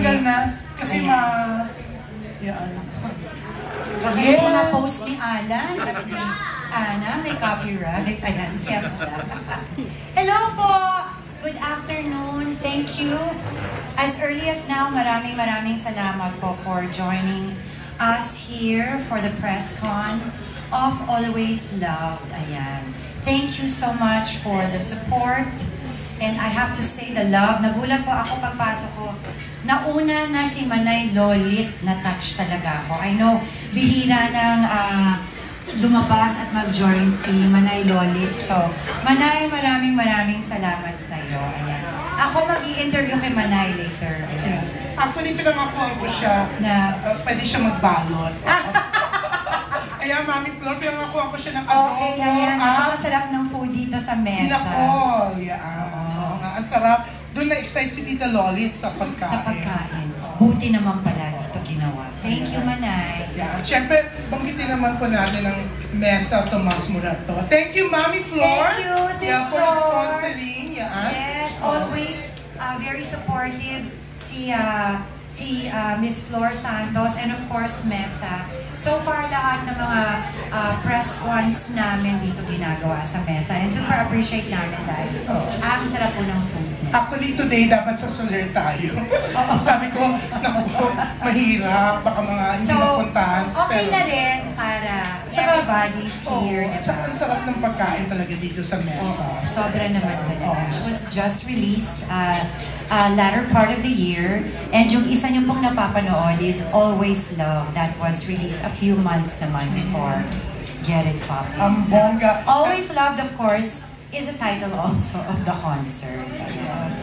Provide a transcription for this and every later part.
Tanggal na. Kasi yan. Bakit yung na-post ni Alan at ni Ana, may copyright. Ayan, caps lang. Hello po! Good afternoon. Thank you. As early as now, maraming salamat po for joining us here for the press con of Always Loved. Ayan. Thank you so much for the support. And I have to say the love. Nagulat po ako pagpasok ko. Nauna na si Manay Lolit na touch talaga ako. I know, bihira ng lumabas at mag-join si Manay Lolit. So, Manay, maraming salamat sa iyo. Ayan. Ako mag-i-interview kay Manay later. Ayan. Actually, pinangakuan ko siya na pwede siya magbalot. Kaya Mami Flor, pinangakuan ko siya ng adobo. Okay na yan. Napakasarap ng food dito sa mesa. Pinakol. Oo nga, ang sarap. Doon na-excite si Tita Lolit sa pagkain. Sa pagkain. Buti naman pala dito ginawa. Thank you, Manay. Yeah. Siyempre, banggitin naman po natin ang Mesa Tomas Murato. Thank you, Mami Flor. Thank you, Sis Flor. For sponsoring. Yes, always very supportive si Miss Flor Santos and of course Mesa. So far lahat ng mga press ones namin dito ginagawa sa Mesa and super appreciate namin dahil ang sarap po ng food. Actually today dapat sa Solaire tayo. Sabi ko, naku, mahirap, baka mga hindi mapuntahan. Okay na rin para everybody's here. At saka ang sarap ng pagkain talaga dito sa Mesa. Sobra naman talaga. It was just released latter part of the year. And yung isa niyo pong napapanood is Always Love. That was released a few months naman before Get It Poppin'. Ang bongga. Always Loved, of course, is the title also of the concert.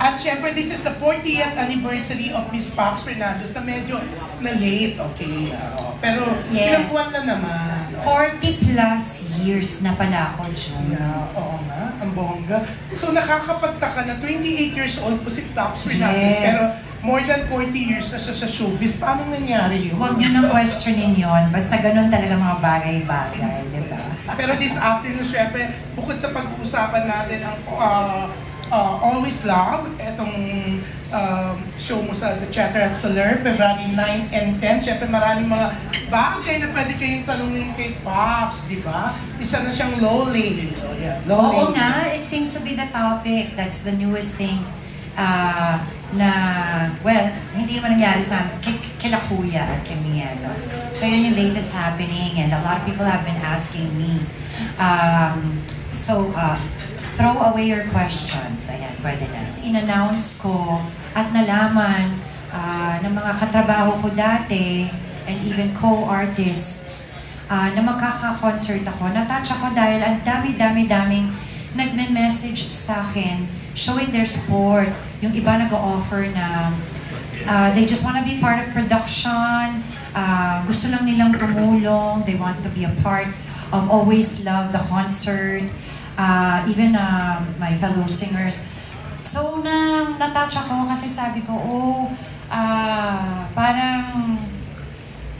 At syempre, this is the 40th anniversary of Miss Pops Fernandez na medyo na-late, okay? Pero ilang buwan na naman. 40 plus years na pala ako, June. Yeah, oo nga, ang bongga. So nakakapagtaka na 28 years old po si Pops Fernandez, pero more than 40 years na siya sa showbiz. Paano nangyari yun? Huwag niyo nang questionin yun. Basta ganun talaga mga bagay-bagay, di ba? Pero this afternoon, syempre, bukod sa pag-uusapan natin ang Always Love, etong show mo sa The Chatter at Solaire, February 9 and 10. Siyempre maraming mga bagay na pwede kayong tanungin kay Pops, di ba? Isa na siyang low lady. So, yeah, Oo nga, it seems to be the topic. That's the newest thing na, well, hindi naman nangyari sa kila Kuya at kay Mielo. So yun yung latest happening and a lot of people have been asking me. Throw away your questions. Ayan, pwede na. In-announce ko at nalaman ng mga katrabaho ko dati and even co-artists na magkaka-concert ako. Natouch ako dahil ang dami-daming nagme-message sa akin showing their support. Yung iba nag-o-offer na they just wanna be part of production, gusto lang nilang tumulong, they want to be a part of Always Love the concert. Even my fellow singers. So, natouch ako kasi sabi ko, parang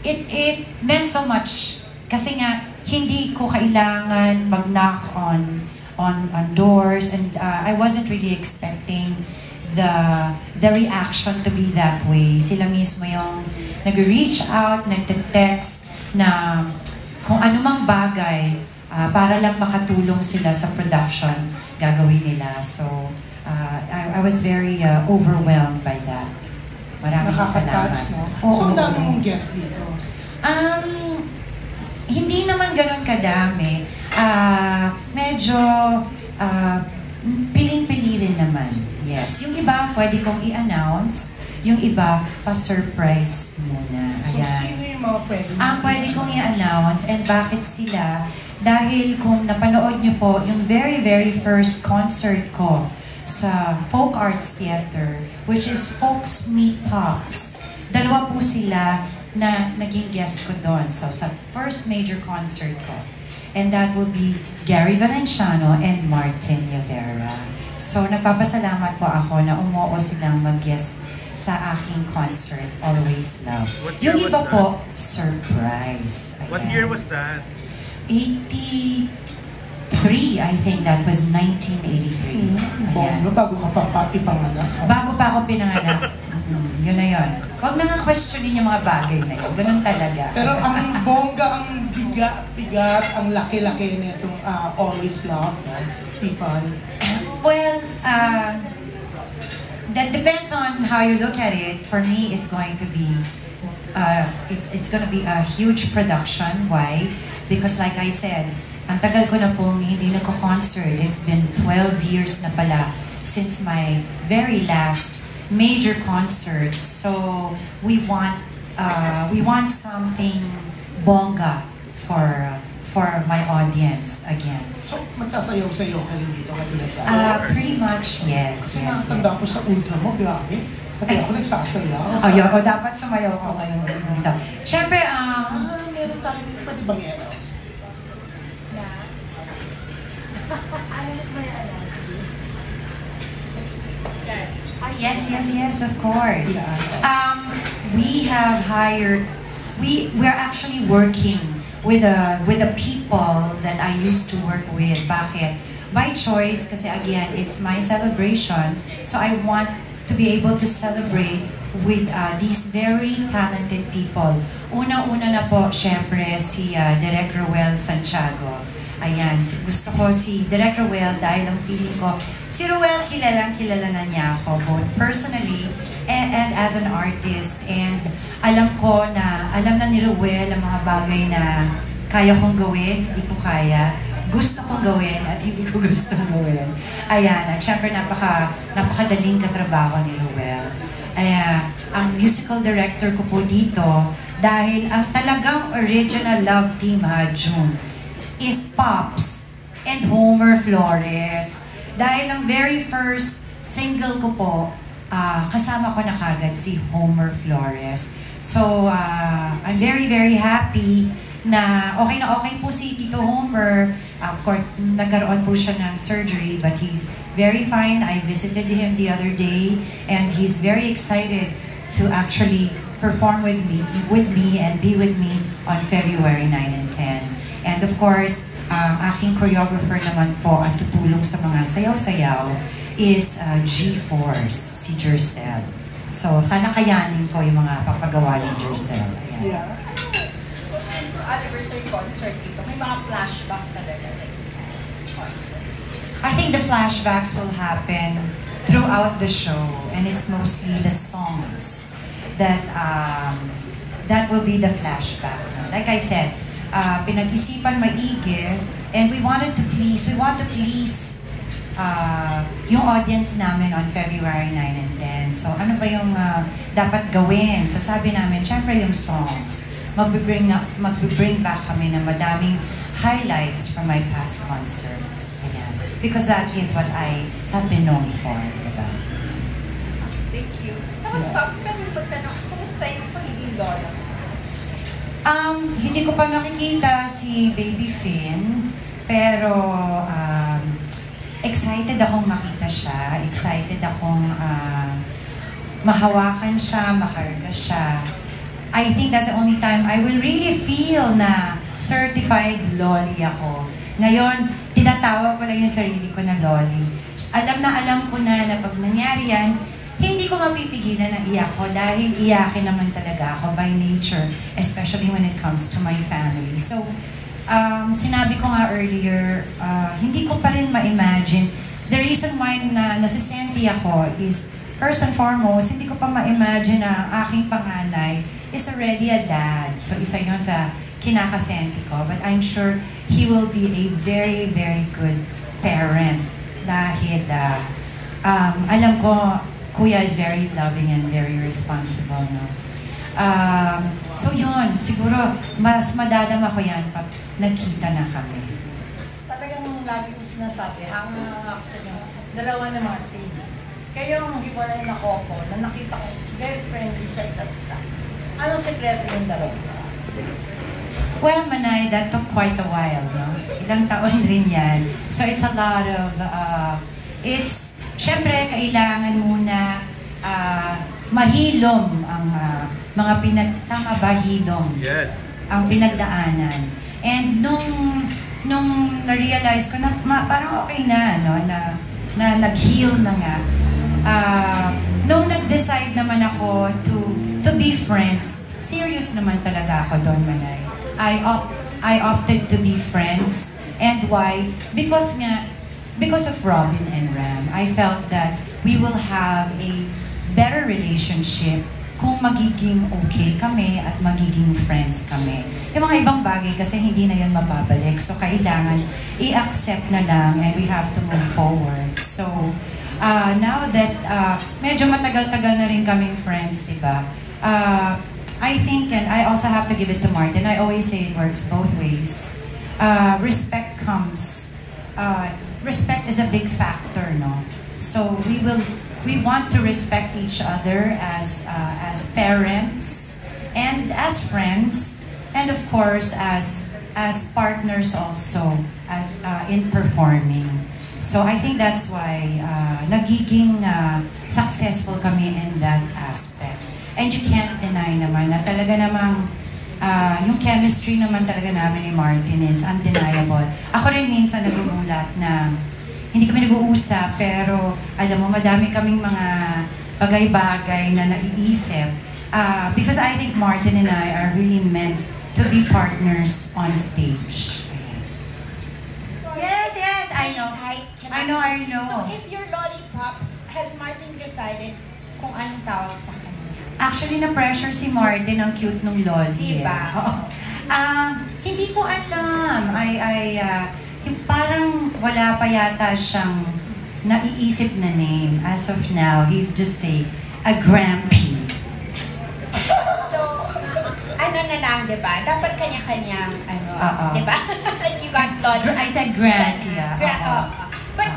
it meant so much. Kasi nga, hindi ko kailangan mag-knock on doors and I wasn't really expecting the reaction to be that way. Sila mismo yung nag-reach out, nag-text na kung anumang bagay para lang makatulong sila sa production, gagawin nila. So, I was very overwhelmed by that. Maraming salamat. No? So, ang dami mong guest dito? Hindi naman ganun kadami. Medyo piling-pili rin naman. Yes. Yung iba, pwede kong i-announce. Yung iba, pa-surprise muna. So, sino yung mga pwede? Pwede kong i-announce and bakit sila? Dahil kung napanood niyo po, yung very first concert ko sa Folk Arts Theater, which is Folks Meet Pops. Dalawa po sila na naging guest ko doon. So, sa first major concert ko. And that will be Gary Valenciano and Martin Rivera. So, nagpapasalamat po ako na umuo silang mag-guest sa aking concert, Always Love. Yung iba po, surprise. Ayan. What year was that? 83 I think that was 1983. Ayan. Bago ka pa ipanganak. Bago pa ako pinanganak. Yun na yun. Huwag na nga questionin yung mga bagay na yun. Ganun talaga. Pero ang bongga, ang bigat, ang laki-laki nitong Always Love, no? People. Well, that depends on how you look at it. For me, it's going to be it's going to be a huge production. Why? Because like I said, ang tagal ko na pong hindi nagko-concert. It's been 12 years na pala since my very last major concert. So we want something bongga for my audience again. So magsasayaw-sayaw kayo dito katulad tayo? Pretty much, yes. Kasi nakatanda ko sa ultra mo, grabe. Pati ako nagsasayaw. Ayun, dapat sumayaw ako ngayon dito. Siyempre, meron tayo pati bang eros? Yes, of course. We have hired. We're actually working with the people that I used to work with. Bakit? By choice, kasi again, it's my celebration. So I want to be able to celebrate with these very talented people. Una-una na po, syempre, si Direk Roel Santiago. Ayan, gusto ko si Direk Roel dahil ang feeling ko, si Roel kilala na niya ako, both personally and as an artist. And alam na ni Roel ang mga bagay na kaya kong gawin, hindi ko kaya, gusto kong gawin at hindi ko gustong gawin. Ayan, at syempre napakadaling katrabaho ni Roel. Ayan, ang musical director ko po dito, dahil ang talagang original love team June, is Pops and Homer Flores. Dahil ang very first single ko po, kasama ko na kagad si Homer Flores. So, I'm very, very happy na okay po si Tito Homer. Of course, nagkaroon po siya ng surgery, but he's very fine. I visited him the other day, and he's very excited to actually perform with me and be with me on February 9 and 10. And of course, aking choreographer naman po at tutulong sa mga sayaw-sayaw is G-Force, si Jercel. So, sana kayanin ko yung mga papagawa ni Jercel. Ayan. Yeah. So, since anniversary concert dito, may mga flashback talaga like concert? I think the flashbacks will happen throughout the show, and it's mostly the songs that will be the flashback. Like I said, pinag-isipan maigi, and we want to please yung audience namin on February 9 and 10. So ano ba yung dapat gawin? So sabi namin, syempre yung songs. Mag-bring back kami ng madaming highlights from my past concerts. Ayan. Because that is what I have been known for. Diba? Thank you. Tapos, Pops, pwede mo magtanong, kumusta yung pagiging lola? Hindi ko pa nakikita si Baby Finn, pero excited akong makita siya, excited akong mahawakan siya, makarga siya. I think that's the only time I will really feel na certified loli ako. Ngayon, tinatawag ko lang yung sarili ko na loli. Alam ko na pag nangyari yan, hindi ko mapipigilan na iyak ko dahil iyakin naman talaga ako by nature, especially when it comes to my family. So, sinabi ko nga earlier, hindi ko pa rin ma-imagine. The reason why nasisenti ako is, first and foremost, hindi ko pa ma-imagine na aking panganay is already a dad. So, isa yun sa kinakasenti ko. But I'm sure he will be a very, very good parent. Dahil, alam ko, Kuya is very loving and very responsible, no? So yun, siguro mas madadama ko yan pag nagkita na kami. Talagang lagi ko sinasabi, ang action nyo, dalawa na Martin. Kayong hiwalay na couple na nakita ko, very friendly sa isa't isa. Anong sekreto yung dalawa? Well, Manay, that took quite a while, no? Ilang taon rin yan. So it's a lot of, Siyempre, kailangan muna mahilom ang mga tama ba hilom? Yes. Ang pinagdaanan. And nung nung na-realize ko na parang okay na, no, na nag-heal na nga. Nung nag-decide naman ako to be friends, serious naman talaga ako doon, Manay. I opted to be friends. And why? Because of Robin and Ram. I felt that we will have a better relationship kung magiging okay kami at magiging friends kami. Yung mga ibang bagay kasi hindi na yun mababalik. So kailangan i-accept na lang and we have to move forward. So now that medyo matagal-tagal na rin kaming friends, diba? I think, and I also have to give it to Martin, I always say it works both ways. Respect comes, respect is a big factor, no? So we want to respect each other as parents and as friends, and of course as partners also in performing. So I think that's why nagiging successful kami in that aspect. And you can't deny naman na talaga namang yung chemistry naman talaga namin ni Martin is undeniable. Ako rin minsan nagugulat na hindi kami nag-uusap, pero alam mo, madami kaming mga bagay-bagay na naiisip. Because I think Martin and I are really meant to be partners on stage. Yes, I know. I know. So if your lollipops, has Martin decided kung anong tawag sa kanya? Actually, na-pressure si Martin, ang cute nung lolly. Diba? Hindi ko alam. Parang wala pa yata siyang naiisip na name. As of now, he's just a grampy. So, ano na lang, diba? Dapat kanya-kanyang, diba? Like you got lolly. I said grampy, But,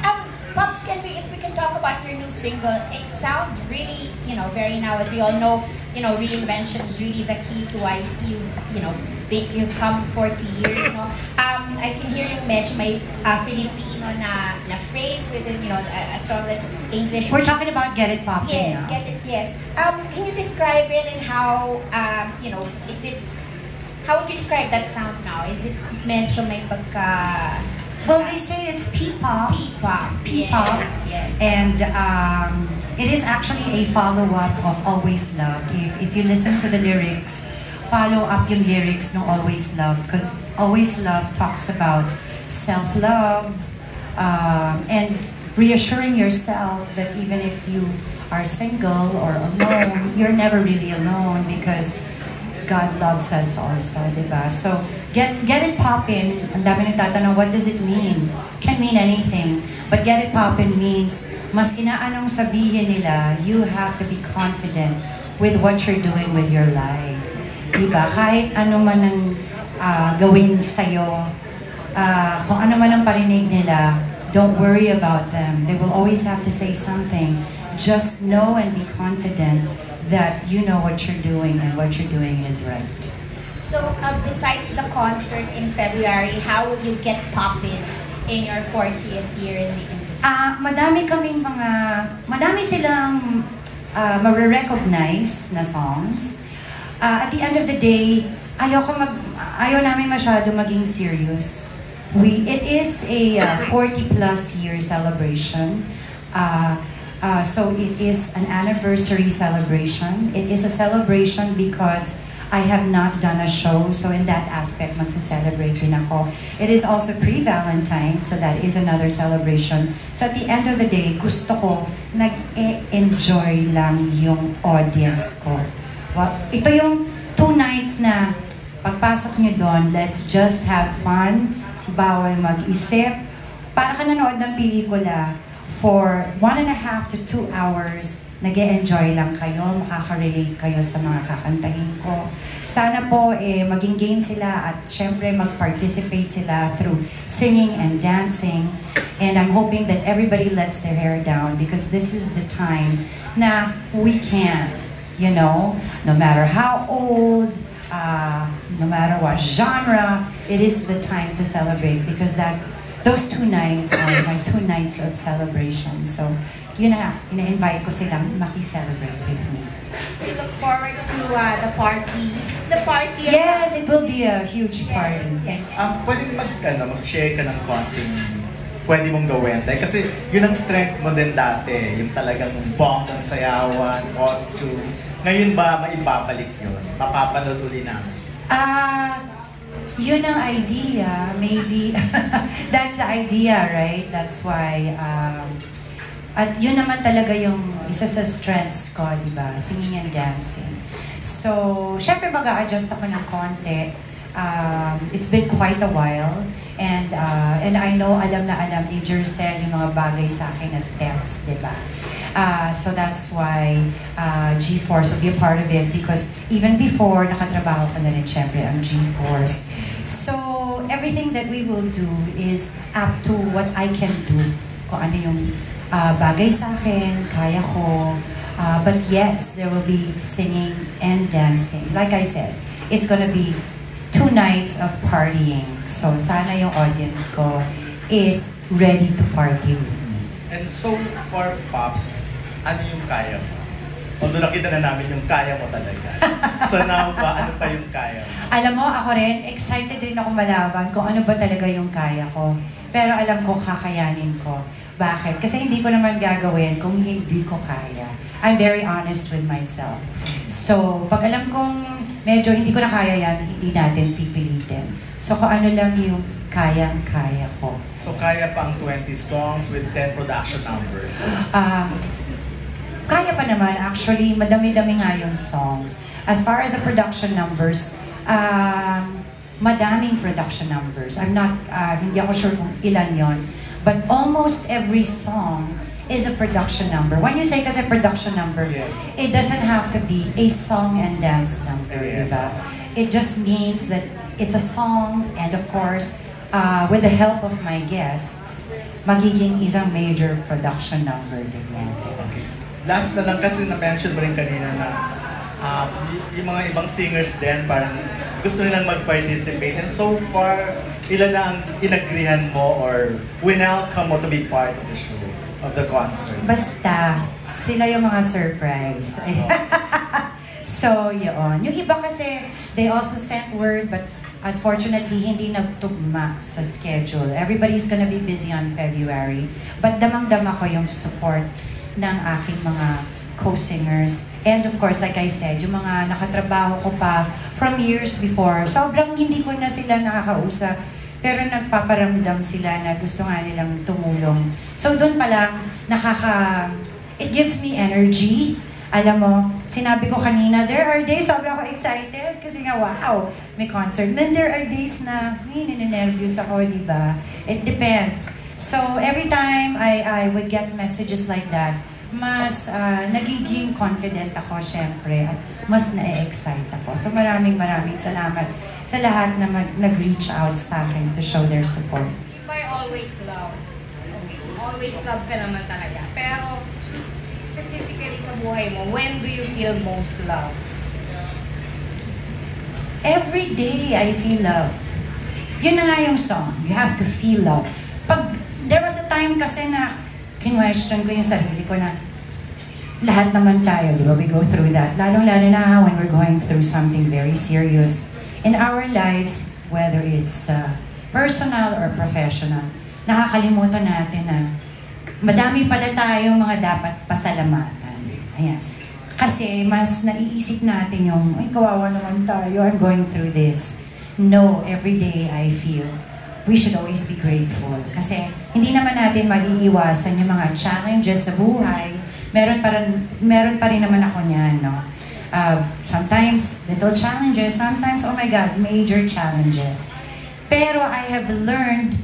Pops, if we can talk about your new single, it sounds really, very now, as we all know, reinvention is really the key to why you've come 40 years, I can hear yung medyo may Filipino na phrase within, a song that's English. We're talking about Get It Poppin'. Yes, now. Get It, yes. Can you describe it and how, how would you describe that sound now? Is it medyo may pagka... Well, they say it's P-pop. P-pop. Yes. And it is actually a follow-up of Always Love. If you listen to the lyrics, follow up yung lyrics ng Always Love, because Always Love talks about self-love and reassuring yourself that even if you are single or alone, you're never really alone because God loves us also, diba? So, get it poppin'. Ang dami nagtatanong, what does it mean? Can mean anything. But get it poppin' means, maski na anong sabihin nila, you have to be confident with what you're doing with your life. Diba? Kahit ano man ang gawin sa'yo, kung ano man ang parinig nila, don't worry about them. They will always have to say something. Just know and be confident that you know what you're doing and what you're doing is right. So, besides the concert in February, how will you get poppin' in your 40th year in the industry? Madami silang ma-recognize na songs. At the end of the day, ayaw namin masyado maging serious. It is a 40+ year celebration. So it is an anniversary celebration. It is a celebration because I have not done a show, so in that aspect, magsa-celebrate din ako. It is also pre-Valentine's, so that is another celebration. So at the end of the day, gusto ko nag-enjoy lang yung audience ko. Well, ito yung 2 nights na pagpasok nyo doon, let's just have fun, bawal mag-isip. Para ka nanood ng pelikula, for 1.5 to 2 hours, nag-e-enjoy lang kayo, makaka-relate kayo sa mga kakantahin ko. Sana po maging game sila at syempre mag-participate sila through singing and dancing. And I'm hoping that everybody lets their hair down because this is the time na we can, no matter how old, no matter what genre, it is the time to celebrate because those 2 nights are my 2 nights of celebration. So yun na, ina-invite ko silang maki-celebrate with me. We look forward to the party. The party. Yes, it will be a huge party. Yes. Pwede mag-share ka ng konting pwede mong gawin. Like, kasi yun ang strength mo din dati. Yung talagang bonggang sayawan, costume. Ngayon ba maibabalik yun? Mapapanood uli namin? Yun ang idea. Maybe, that's the idea, right? That's why, at yun naman talaga yung isa sa strengths ko, di ba? Singing and dancing. So, syempre mag-a-adjust ako ng konti. It's been quite a while. And I know, alam na alam ni Jercel yung mga bagay sa akin na steps, di ba? So that's why G-Force will be a part of it because even before, nakatrabaho ko na rin syempre ang G-Force. So, everything that we will do is up to what I can do. Kung ano yung bagay sa akin, kaya ko. But yes, there will be singing and dancing. Like I said, it's gonna be 2 nights of partying. So sana yung audience ko is ready to party with me. And so, for Pops, ano yung kaya mo? Although nakita na namin yung kaya mo talaga. So now ba, ano pa yung kaya mo? Alam mo, ako rin, excited rin ako malaman kung ano ba talaga yung kaya ko. Pero alam ko, kakayanin ko. Bakit? Kasi hindi ko naman gagawin kung hindi ko kaya. I'm very honest with myself. So, pag alam kong medyo hindi ko na kaya yan, hindi natin pipilitin. So, kung ano lang yung kayang-kaya ko. So, kaya pa ang 20 songs with 10 production numbers? Kaya pa naman. Actually, madami-dami nga yung songs. As far as the production numbers, madaming production numbers. I'm not, hindi ako sure kung ilan yon. But almost every song is a production number. When you say kasi production number, yes, it doesn't have to be a song and dance number, yes, diba? It just means that it's a song and of course, with the help of my guests, magiging isang major production number din yan. Okay. Last na lang kasi na-mention mo rin kanina na yung mga ibang singers din parang gusto nilang mag-participate. And so far, ilan na ang inagrihan mo or winelcome mo to be part of the show, of the concert? Basta, sila yung mga surprise. So, yun. Yung iba kasi, they also sent word, but unfortunately, hindi nagtugma sa schedule. Everybody's gonna be busy on February. But damang-dama ko yung support ng aking mga co-singers. And of course, like I said, yung mga nakatrabaho ko pa from years before, sobrang hindi ko na sila nakakausap. Pero nagpaparamdam sila na gusto nga nilang tumulong. So doon pa lang, it gives me energy. Alam mo, sinabi ko kanina, there are days sobrang ako excited kasi nga, wow, may concert. Then there are days na, nininervyos ako, di ba? It depends. So every time I would get messages like that, mas nagiging confident ako, syempre, at mas na-excite ako. So maraming salamat sa lahat na nag-reach out sa akin to show their support. By always love. Okay. Always love ka naman talaga. Pero, specifically sa buhay mo, when do you feel most love? Every day I feel love. Yun na nga yung song. You have to feel love. There was a time kasi na kinwestiyon ko yung sarili ko na lahat naman tayo, di ba? We go through that. Lalong-lalo na when we're going through something very serious in our lives, whether it's personal or professional. Nakakalimutan natin na madami pala tayong mga dapat pasalamatan. Ayan. Kasi mas naiisip natin yung, ay, kawawa naman tayo, I'm going through this. No, every day I feel we should always be grateful. Kasi hindi naman natin maiiwasan yung mga challenges sa buhay. Meron pa rin naman ako niyan, no? Sometimes little challenges, sometimes, oh my God, major challenges. Pero I have learned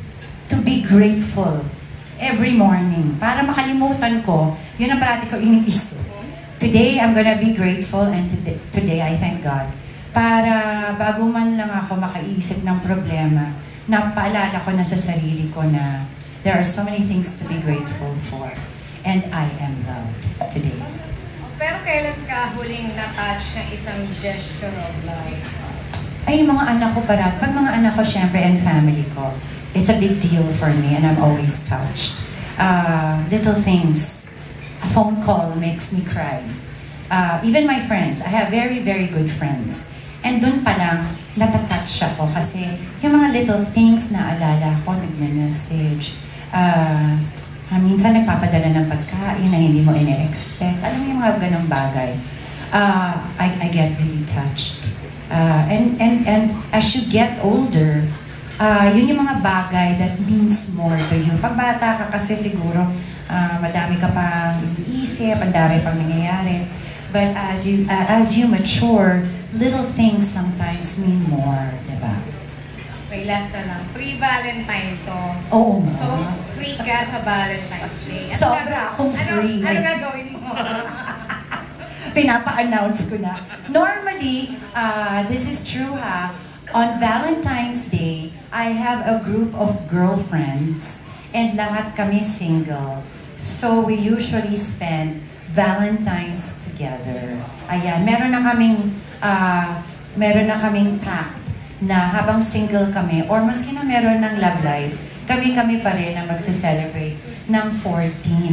to be grateful every morning. Para makalimutan ko, yun ang parati ko iniisip. Today, I'm gonna be grateful and today, I thank God. Para bago man lang ako makaisip ng problema, napaalala ko na sa sarili ko na there are so many things to be grateful for. And I am loved today. Pero kailan ka huling na-touch ng isang gesture of love? Ay, mga anak ko parati. Pag mga anak ko, syempre, and family ko, it's a big deal for me and I'm always touched. Little things. a phone call makes me cry. Even my friends, I have very, very good friends. And dun pa lang, natatouch ako kasi yung mga little things na alala ko, nagme-message. Minsan nagpapadala ng pagkain na hindi mo ine-expect. Alam mo yung mga ganong bagay. I get really touched. And as you get older, yun yung mga bagay that means more to you. Pag bata ka kasi siguro, madami ka pang iisip, ang dami pang nangyayari. But as you mature, little things sometimes mean more, diba? Okay, last na lang. Pre-Valentine to. Oo. So, free ka sa Valentine's Day. Sobra akong free. Ano gagawin mo? Pinapa-announce ko na. Normally, this is true ha, on Valentine's Day, I have a group of girlfriends and lahat kami single. So we usually spend Valentine's together. Ayan, meron na kaming pact na habang single kami or maski na meron ng love life, kami pa rin na magse-celebrate ng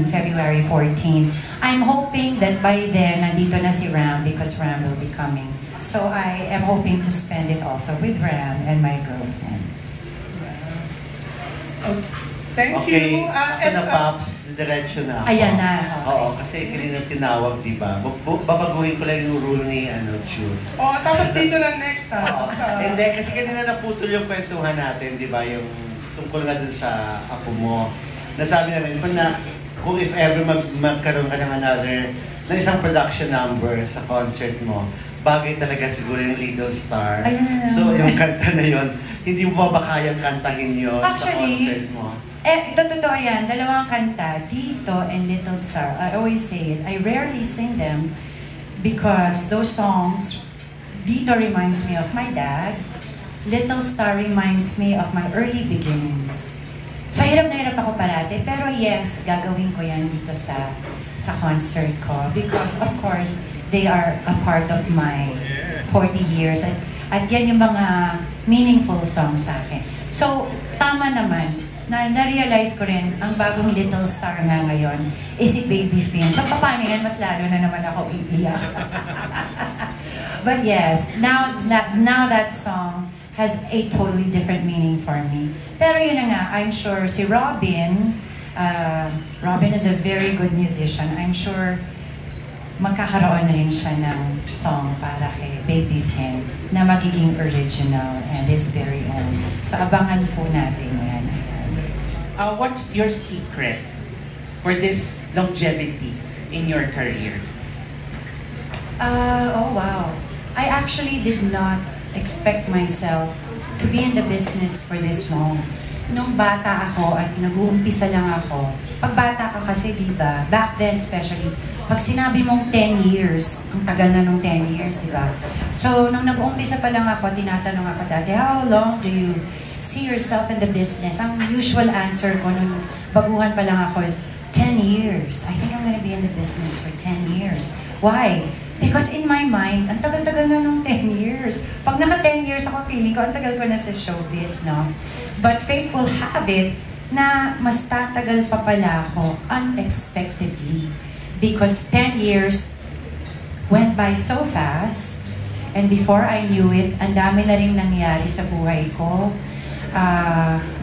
February 14. I'm hoping that by then, nandito na si Ram because Ram will be coming. So I am hoping to spend it also with Ram and my girlfriends. Okay. Thank Okay, you. ako na, Pops, diretso na ako. Ayan na. Oo, kasi kanina tinawag, di ba? Babaguhin ko lang yung rule ni Chu. Oh, tapos dito lang next ha. Oo. Hindi, kasi kanina naputol yung kwentuhan natin, di ba? Yung tungkol nga dun sa apo mo. Nasabi namin, kung if ever magkaroon ka ng ng isang production number sa concert mo, bagay talaga siguro yung Little Star. Ayun. So, yung kanta na yun, hindi mo ba kayang kantahin yun sa Actually, concert mo? Totoo yan. Dalawang kanta, Tito and Little Star. I always say it. I rarely sing them because those songs, Tito reminds me of my dad. Little Star reminds me of my early beginnings. So, hirap na hirap ako parati. Pero yes, gagawin ko yan dito sa concert ko. Because, of course, they are a part of my 40 years. At yan yung mga meaningful songs sa akin. So, tama naman. Na-realize ko rin, ang bagong Little Star nga ngayon is si Baby Finn. So, paano yan? Mas lalo na naman ako iiyak. But yes, now that song has a totally different meaning for me. Pero yun na nga, I'm sure si Robin is a very good musician. I'm sure magkakaroon rin siya ng song para kay Baby Finn na magiging original and his very own. So, abangan po natin yan. What's your secret for this longevity in your career? Oh wow. I actually did not expect myself to be in the business for this long. Nung bata ako at nag-uumpisa lang ako, pag bata ka kasi diba, back then especially, pag sinabi mong 10 years, ang tagal na nung 10 years, diba? So, nung nag-uumpisa pa lang ako, tinatanong ako dati, how long do you see yourself in the business? Ang usual answer ko nung baguhan pa lang ako is, 10 years. I think I'm gonna be in the business for 10 years. Why? Because in my mind, ang tagal-tagal na nung 10 years. Pag naka 10 years ako, feeling ko, ang tagal ko na sa showbiz, no? But fate will have it na mas tatagal pa pala ako unexpectedly. Because 10 years went by so fast, and before I knew it, ang dami na rin nangyari sa buhay ko,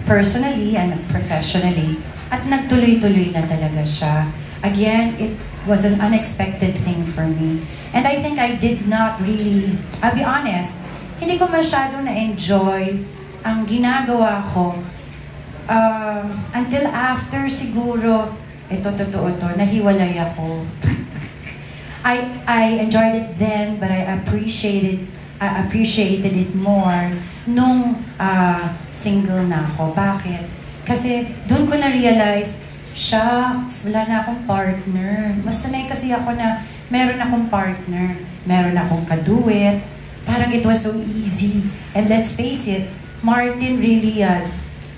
personally and professionally, at nagtuloy-tuloy na talaga siya. Again, it was an unexpected thing for me. And I think I did not really, I'll be honest, hindi ko masyado na-enjoy ang ginagawa ko until after siguro, ito totoo to, nahiwalay ako. I enjoyed it then, but I appreciated it more nung single na ako. Bakit? Kasi doon ko na-realize, shucks, wala na akong partner. Mas sanay kasi ako na meron akong partner, meron akong kaduet. Parang it was so easy. And let's face it, Martin really,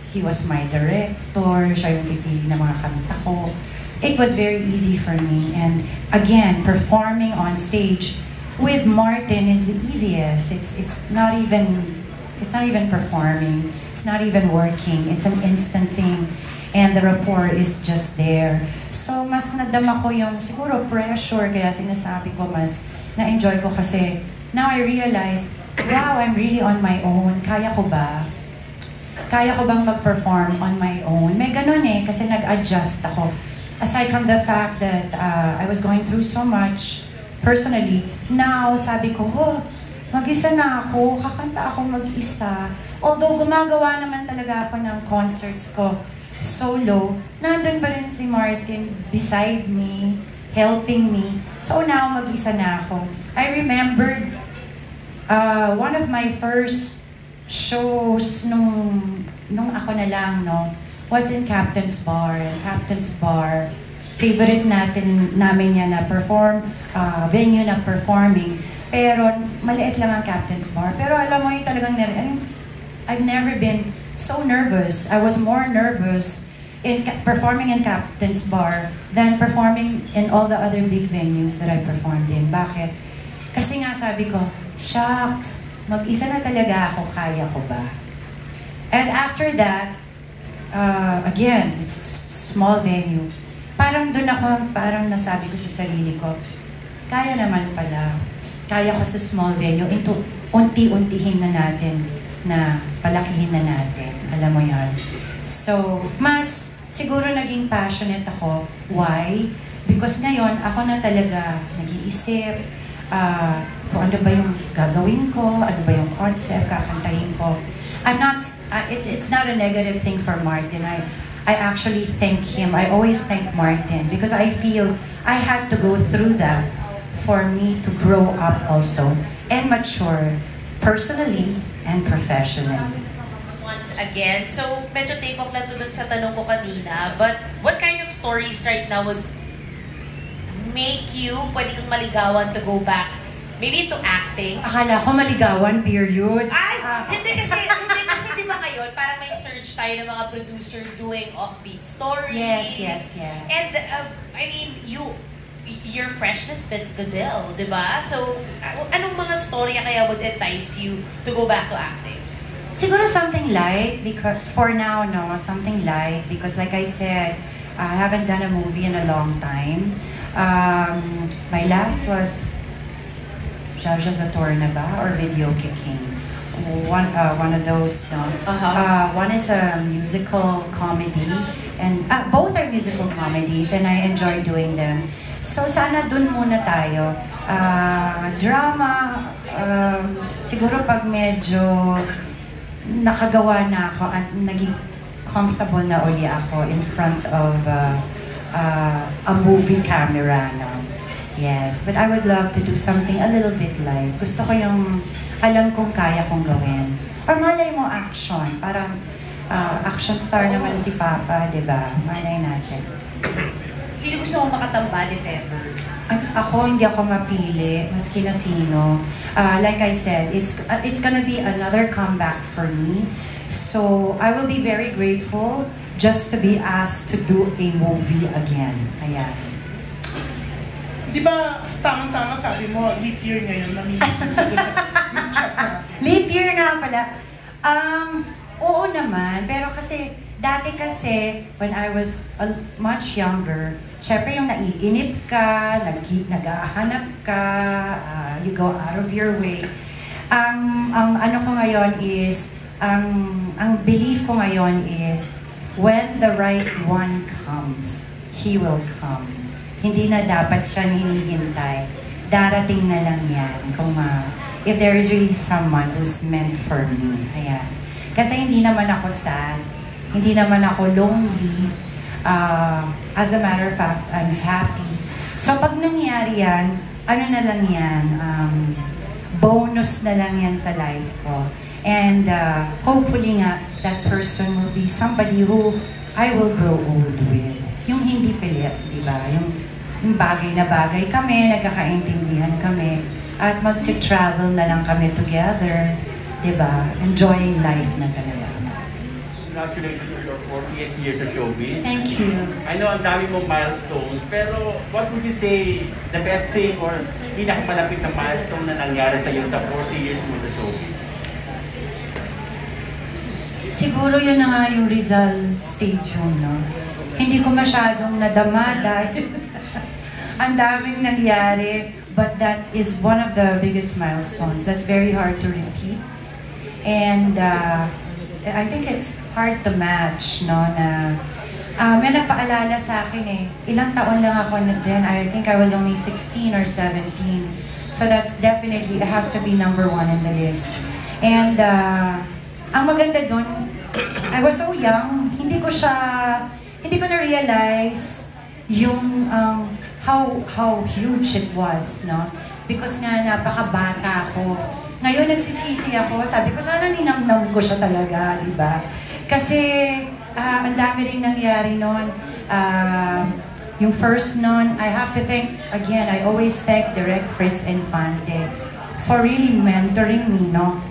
he was my director, siya yung pipili ng mga kanta ko. It was very easy for me. And again, performing on stage with Martin is the easiest. It's not even performing. It's not even working. It's an instant thing. and the rapport is just there. So mas nadama ko yung siguro pressure, kaya sinasabi ko mas na-enjoy ko kasi now I realized, wow, I'm really on my own. Kaya ko ba? Kaya ko bang mag-perform on my own? May ganun kasi nag-adjust ako. Aside from the fact that I was going through so much personally, now sabi ko, mag-isa na ako, kakanta ako mag-isa. Although gumagawa naman talaga ako ng concerts ko solo, nandun pa rin si Martin beside me, helping me. So now mag-isa na ako. I remembered one of my first shows nung ako na lang, was in Captain's Bar. Captain's Bar, favorite namin yan na perform, venue na performing. Pero maliit lang ang Captain's Bar. Pero alam mo yung talagang I've never been so nervous. I was more nervous in performing in Captain's Bar than performing in all the other big venues that I performed in. Bakit? Kasi nga sabi ko, shucks, mag-isa na talaga ako, kaya ko ba? And after that, again, it's a small venue. Parang doon ako, parang nasabi ko sa sarili ko, kaya naman pala, kaya ko sa small venue, ito, unti-untihin na natin, na palakihin na natin. Alam mo yan. So, mas siguro naging passionate ako. Why? Because ngayon, ako na talaga nag-iisip, kung ano ba yung gagawin ko, ano ba yung concept, kakantahin ko. I'm not, it's not a negative thing for Martin. I actually thank him. I always thank Martin because I feel I had to go through that for me to grow up also and mature personally and professionally. Once again, so medyo take off lang to dun sa tanong ko kanina, but what kind of stories right now would make you pwede kang maligawan to go back maybe to acting? Akala ko maligawan, period. Ay, hindi kasi di ba ngayon, parang may search tayo ng mga producer doing offbeat stories. Yes. And, I mean, your freshness fits the bill, di ba? So, anong mga storya kaya would entice you to go back to acting? Siguro something light, because for now, something light, because like I said, I haven't done a movie in a long time. My last was Jaja Zator na ba? Or Video Kicking. One of those, one is a musical comedy, and both are musical comedies, and I enjoy doing them. So sana dun muna tayo. Drama, siguro pag medyo nakagawa na ako at naging comfortable na uli ako in front of a movie camera. Yes, but I would love to do something a little bit light. Gusto ko yung alam kong kaya kong gawin. Or malay mo action, parang action star naman si Papa, di ba? Malay natin. Sino gusto mong makatambal if ever? Ako, hindi ako mapili, maski na sino. Like I said, it's gonna be another comeback for me. So, I will be very grateful just to be asked to do a movie again. Ayan. Di ba, tamang-tama sabi mo, leap year ngayon, group chat na. Leap year na pala. Oo naman, pero kasi, dati kasi, when I was much younger, syempre yung naiinip ka, nag-ahanap ka, you go out of your way. Ang ano ko ngayon is, ang belief ko ngayon is, when the right one comes, he will come. Hindi na dapat siya hinihintay. Darating na lang yan. If there is really someone who's meant for me. Ayan. Kasi hindi naman ako sad. Hindi naman ako lonely. As a matter of fact, I'm happy. So pag nangyari yan, ano na lang yan, bonus na lang yan sa life ko. And hopefully nga, that person will be somebody who I will grow old with. Yung hindi pilit, di ba? Yung bagay na bagay kami, nagkakaintindihan kami, at mag-travel na lang kami together, di ba? Enjoying life na talaga. Congratulations for your 48 years of showbiz. Thank you. I know ang dami mong milestones, pero what would you say the best thing or pinakamalapit na milestone na nangyari sa iyo sa 40 years mo sa showbiz? Siguro yun na nga yung Rizal Stadium, no? Hindi ko masyadong nadama dahil ang daming nangyari, but that is one of the biggest milestones. That's very hard to repeat. And I think it's hard to match, no? Na, may nagpaalala sa akin eh. Ilang taon lang ako then. I think I was only 16 or 17. So that's definitely, it has to be number 1 in the list. And ang maganda dun, I was so young, hindi ko na-realize yung how huge it was, no? Because nga napakabata ko. Ngayon nagsisisi ako, sabi ko sana ninamnam ko siya talaga, di ba? Kasi ang dami rin nangyari noon. Yung first noon, I have to thank, again, I always thank Direct Fritz Infante for really mentoring me, no?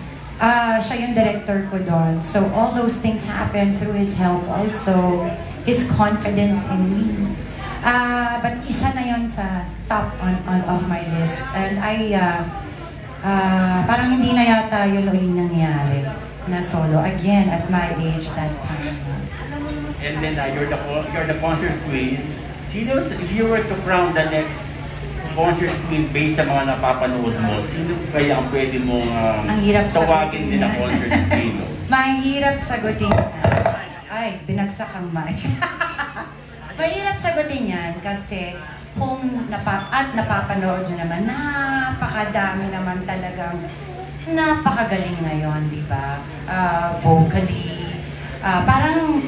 Siya yung director ko doon. So all those things happened through his help also, his confidence in me. But isa na yun sa top of my list. And parang hindi na yata yun ulit nangyari na solo. Again, at my age that time. And then you're the concert queen. Sino, if you were to crown the next concert queen based sa mga napapanood mo, sino kaya ang pwede mong tawagin din ang concert queen? Mahirap sagutin yan. Ay, binagsak ang mic. Mahirap sagutin yan kasi kung napapanood nyo naman, napakadami naman talagang napakagaling ngayon, di ba? Vocally, parang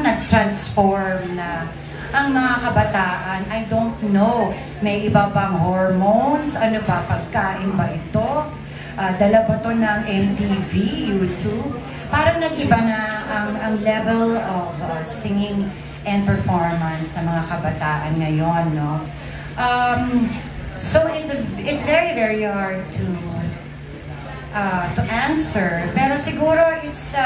nag-transform na ang mga kabataan. I don't know, may iba bang hormones? Ano ba, pagkain ba ito? Dala ba ito ng MTV, YouTube? Parang nag-iba na ang level of singing and performance sa mga kabataan ngayon, no? So it's very, very hard to answer. Pero siguro it's,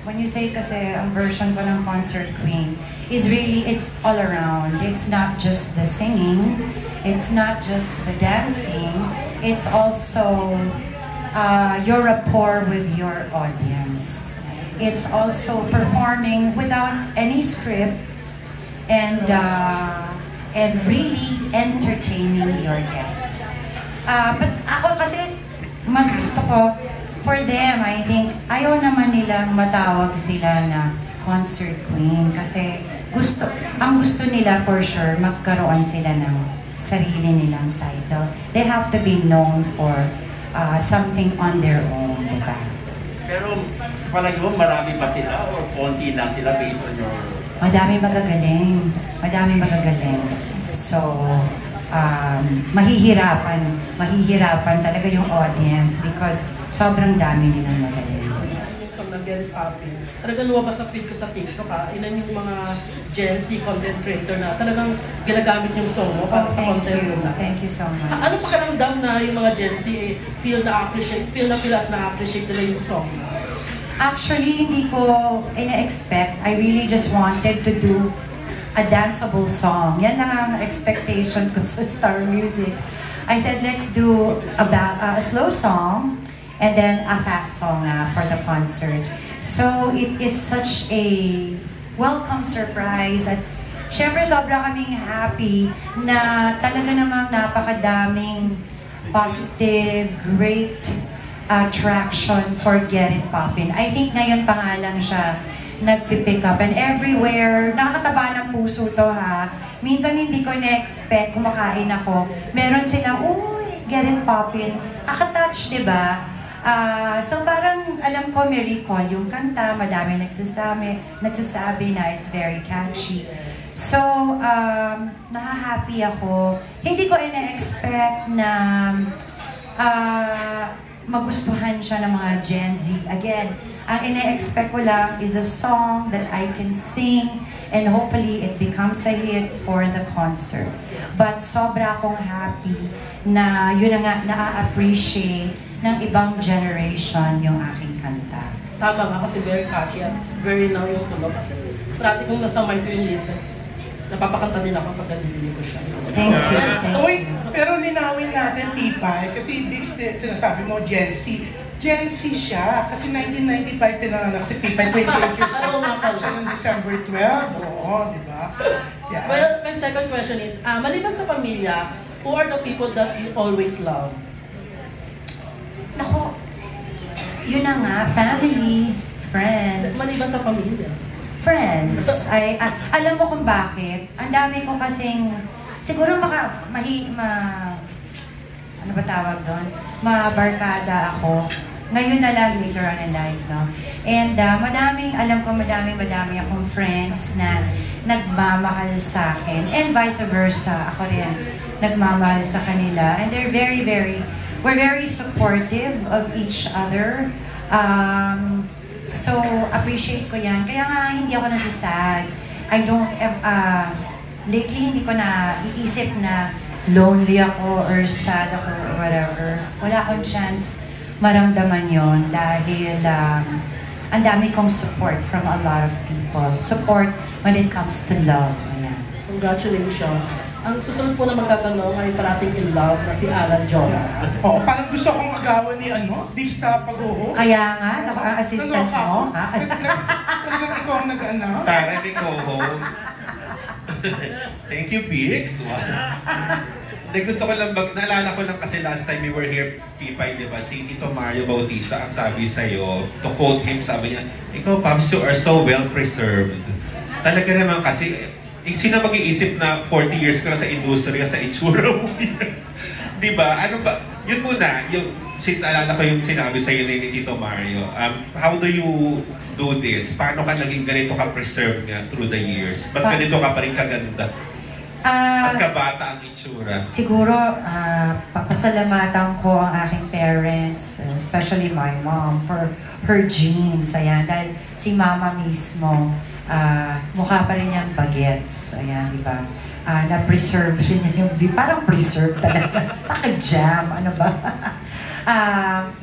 when you say kasi ang version ko ng concert queen, is really, it's all around. It's not just the singing, it's not just the dancing, it's also your rapport with your audience. It's also performing without any script and really entertaining your guests. But ako kasi, mas gusto ko, for them, I think, ayaw naman nilang matawag sila na concert queen kasi ang gusto nila for sure, magkaroon sila ng sarili nilang title. They have to be known for something on their own, diba? Pero sa palagi mo, marami pa sila or konti lang sila based on your... Madami magagaling. So, mahihirapan talaga yung audience because sobrang dami nilang magaling. Yung song na Get It Poppin', talagang lumabas sa feed ko sa TikTok ilan yung mga Gen Z content creator na talagang ginagamit yung song mo para sa content mo na. Thank you so much. Ano pakiramdam na yung mga Gen Z feel at na-appreciate nila yung song mo? Actually, hindi ko ina-expect. I really just wanted to do a danceable song. Yan lang ang expectation ko sa Star Music. I said, let's do a slow song and then a fast song for the concert. So it is such a welcome surprise. At syempre, sobra kaming happy na talaga namang napakadaming positive, great traction for Get It Poppin'. I think ngayon pa nga lang siya nagpipick up and everywhere. Nakakataba ng puso to ha. Minsan hindi ko na-expect, kumakain ako. Meron silang, uy, Get It Poppin'. Kakatouch, diba? So parang alam ko may recall yung kanta, madami nagsasabi na it's very catchy. So, nahahappy ako. Hindi ko ina-expect na magustuhan siya ng mga Gen Z. Again, ang ina-expect ko lang is a song that I can sing and hopefully it becomes a hit for the concert. But sobra akong happy na yun na nga na-appreciate ng ibang generation yung aking kanta. Tama nga kasi very catchy at very now yung tunog. Parati kong nasa mind ko yung lyrics. Napapakanta din ako pag nadidinig ko siya. Thank you. Uy, pero linawin natin, Tipay, kasi hindi sinasabi mo Gen Z. Gen Z siya. Kasi 1995 pinanganak si Pipa, 28 years old. Siya noong December 12. Oo, di ba? Yeah. Well, my second question is, maliban sa pamilya, who are the people that you always love? Nako, yun na nga, family, friends. Maliban sa pamilya. Friends. Alam mo kung bakit? Ang dami ko kasing, siguro ano ba tawag doon? Mabarkada ako. Ngayon na lang, later on in life, no? And alam ko madaming akong friends na nagmamahal sa akin. And vice versa, ako rin nagmamahal sa kanila. And they're we're very supportive of each other. So, appreciate ko yan. Kaya nga, hindi ako nasasad. Lately, hindi ko na iisip na lonely ako or sad ako or whatever. Wala akong chance maramdaman yon dahil ang dami kong support from a lot of people. Support when it comes to love. Ayan. Congratulations. Ang susunod po na magtatanong ay parating in love na si Alan John. Oo, parang gusto akong agawan ni Big sa pag-uho. Kaya nga, ang assistant mo. Talagang ikaw ang nag-ano? Tara, Nicoho. Thank you, Bix. Wow. Gusto ko lang, naalala ko lang kasi last time we were here, Pipay, di ba? Si Tito Mario Bautista ang sabi sa'yo, to quote him, sabi niya, ikaw, Pops, you are so well preserved. Talaga naman kasi, sino mag-iisip na 40 years ka na sa industriya, sa itsura mo? Di ba? Ano ba? Yun muna, since naalala ko yung sinabi sa'yo ni Tito Mario, how do you do this? Paano ka naging ganito ka-preserved nga through the years? Ba't ganito ka pa rin kaganda? Pagkabata ang itsura. Siguro, papasalamatan ko ang aking parents, especially my mom, for her genes. Ayan, dahil si mama mismo, mukha pa rin niyang bagets. Ayan, di ba? Na-preserve rin niya yung, parang preserve talaga. Paka-jam, ano ba?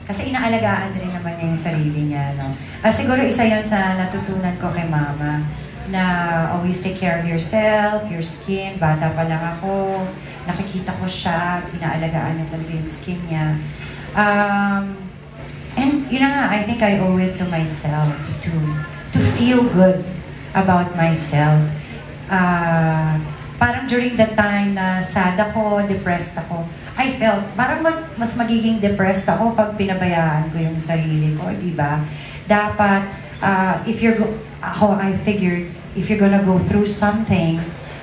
Kasi inaalagaan rin naman niya yung sarili niya. No? Siguro isa yon sa natutunan ko kay mama, na always take care of yourself, your skin. Bata pa lang ako, nakikita ko siya, inaalagaan niya talaga yung skin niya. And yun na nga, I think I owe it to myself to feel good about myself. Parang during the time na sad ako, depressed ako, I felt parang mas magiging depressed ako pag pinabayaan ko yung sarili ko, di ba? Dapat, I figured, if you're gonna go through something,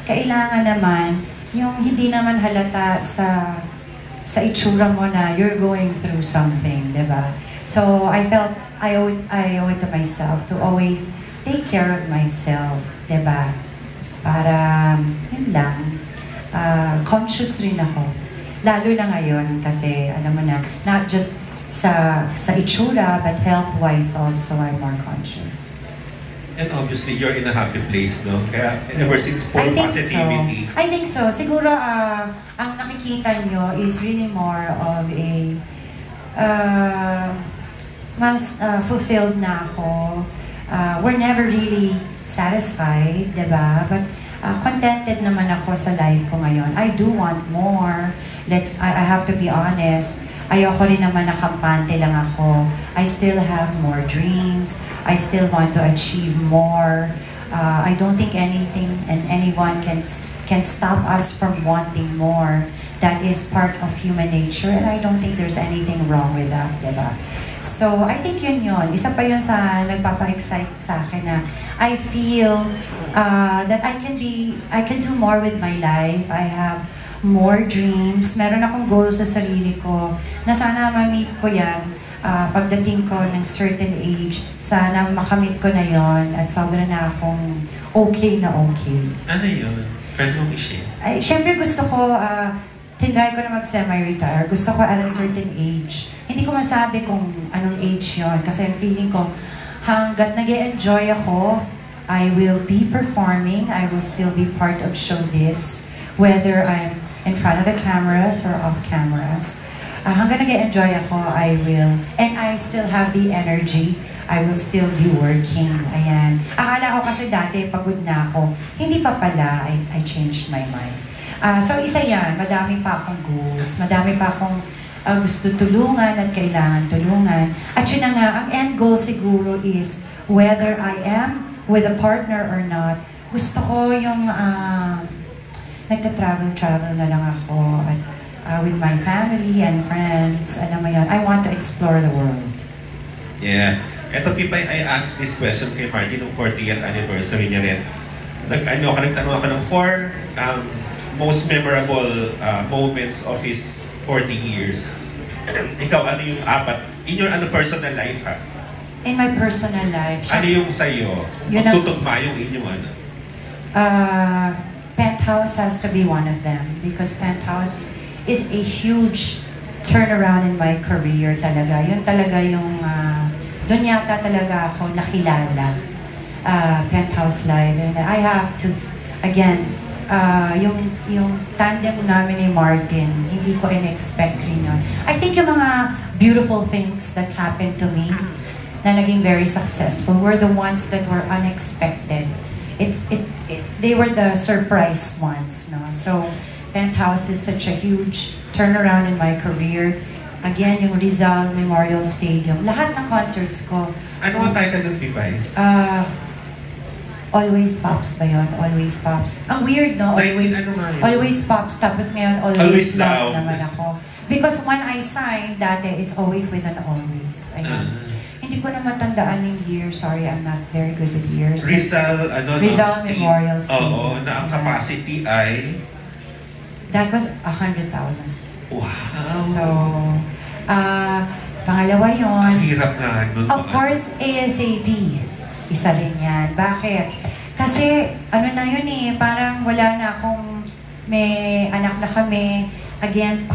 kailangan naman, yung hindi naman halata sa itsura mo na you're going through something, di ba? So, I felt, I owe it to myself to always take care of myself, di ba? Para, yun lang, conscious rin ako. Lalo na ngayon kasi, alam mo na, not just sa itsura, but health-wise also, I'm more conscious. And obviously, you're in a happy place, no? Kaya ever since for positivity. So. I think so. Siguro, ang nakikita nyo is really more of a mas fulfilled na ako. We're never really satisfied, diba? But contented naman ako sa life ko ngayon. I do want more. I have to be honest. Ayoko rin naman na kampante lang ako. I still have more dreams. I still want to achieve more. I don't think anything and anyone can stop us from wanting more. That is part of human nature, and I don't think there's anything wrong with that, diba? So, I think yun. Isa pa yun sa nagpapa-excite sa akin na I feel that I can do more with my life. I have more dreams. Meron akong goals sa sarili ko na sana ma-meet ko yan pagdating ko ng certain age. Sana makamit ko na yon at sobra na akong okay na okay. Ano yun? Pwede mo i-share? Ay, syempre gusto ko, tinry ko na mag-semi-retire. Gusto ko at a certain age. Hindi ko masabi kung anong age yon kasi ang feeling ko, hanggat nag-e-enjoy ako, I will be performing, I will still be part of showbiz, whether I'm in front of the cameras or off cameras. Hanggang nag-enjoy ako, I will. And I still have the energy. I will still be working. Ayan. Akala ko kasi dati, pagod na ako. Hindi pa pala, I changed my mind. So isa yan, madami pa akong goals, madami pa akong gusto tulungan at kailangan tulungan. At yun na nga, ang end goal siguro is whether I am with a partner or not, gusto ko yung nagta-travel na lang ako at with my family and friends. Alam mo yun, I want to explore the world. Yes. Eto, Pipay, I asked this question kay Marty nung 40th anniversary niya rin. Nagtanong ako ng 4 most memorable moments of his 40 years. Ikaw, ano yung 4? In your personal life, ha? In my personal life. Ano yung sa'yo? Magtutugma yung inyong ano? Penthouse has to be one of them because Penthouse is a huge turnaround in my career talaga. Yun talaga yung, doon yata talaga ako nakilala. Penthouse Live. And I have to, again, yung tandem namin ni Martin, hindi ko in-expect rin yun. I think yung mga beautiful things that happened to me na naging very successful were the ones that were unexpected. They were the surprise ones, no? So, Penthouse is such a huge turnaround in my career. Again, yung Rizal Memorial Stadium. Lahat ng concerts ko. Ano ang title ng Pipay? Always Pops ba yun? Always Pops. Ang weird, no? Always Pops. Tapos ngayon, Always Love naman ako. Because when I signed, dati, it's always with an always. Ayun. Hindi ko na matandaan yung year. Sorry, I'm not very good with years. Rizal Memorial Stadium. Oo, na ang capacity ay... That was 100,000. Wow! So, pangalawa yun. Ang hirap nga nun. Of course, ASAP. Isa rin yan. Bakit? Kasi, ano na yun eh, parang wala na akong may anak na kami. Again,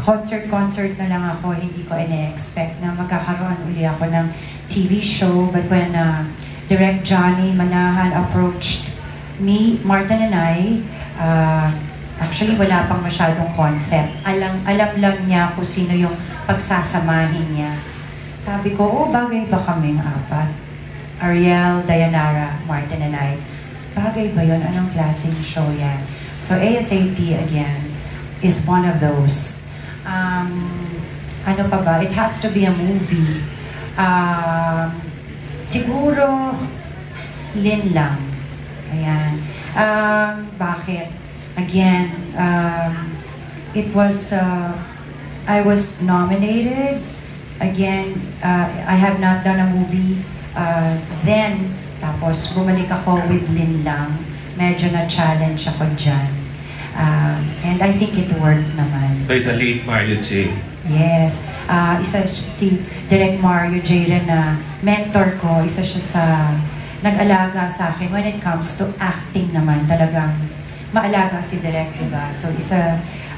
concert na lang ako. Hindi ko ina-expect na magkakaroon uli ako ng TV show. But when Direct Johnny Manahan approached me, Martin and I, actually, wala pang masyadong concept. Alam lang niya kung sino yung pagsasamahin niya. Sabi ko, bagay ba kaming 4? Ariel, Dayanara, Martin, and I. Bagay ba yun? Anong klaseng show yan? So, ASAP again is one of those. Ano pa ba? It has to be a movie. Siguro, Lin lang. Ayan. Bakit? Again, it was, I was nominated. Again, I have not done a movie then. Tapos, bumalik ako with Lin lang. Medyo na-challenge ako dyan. And I think it worked naman. By the late Mario J. Yes. Isa si Direct Mario J rin na mentor ko. Isa siya sa nag-alaga sa akin when it comes to acting naman. Talagang maalaga si Direct, diba? So,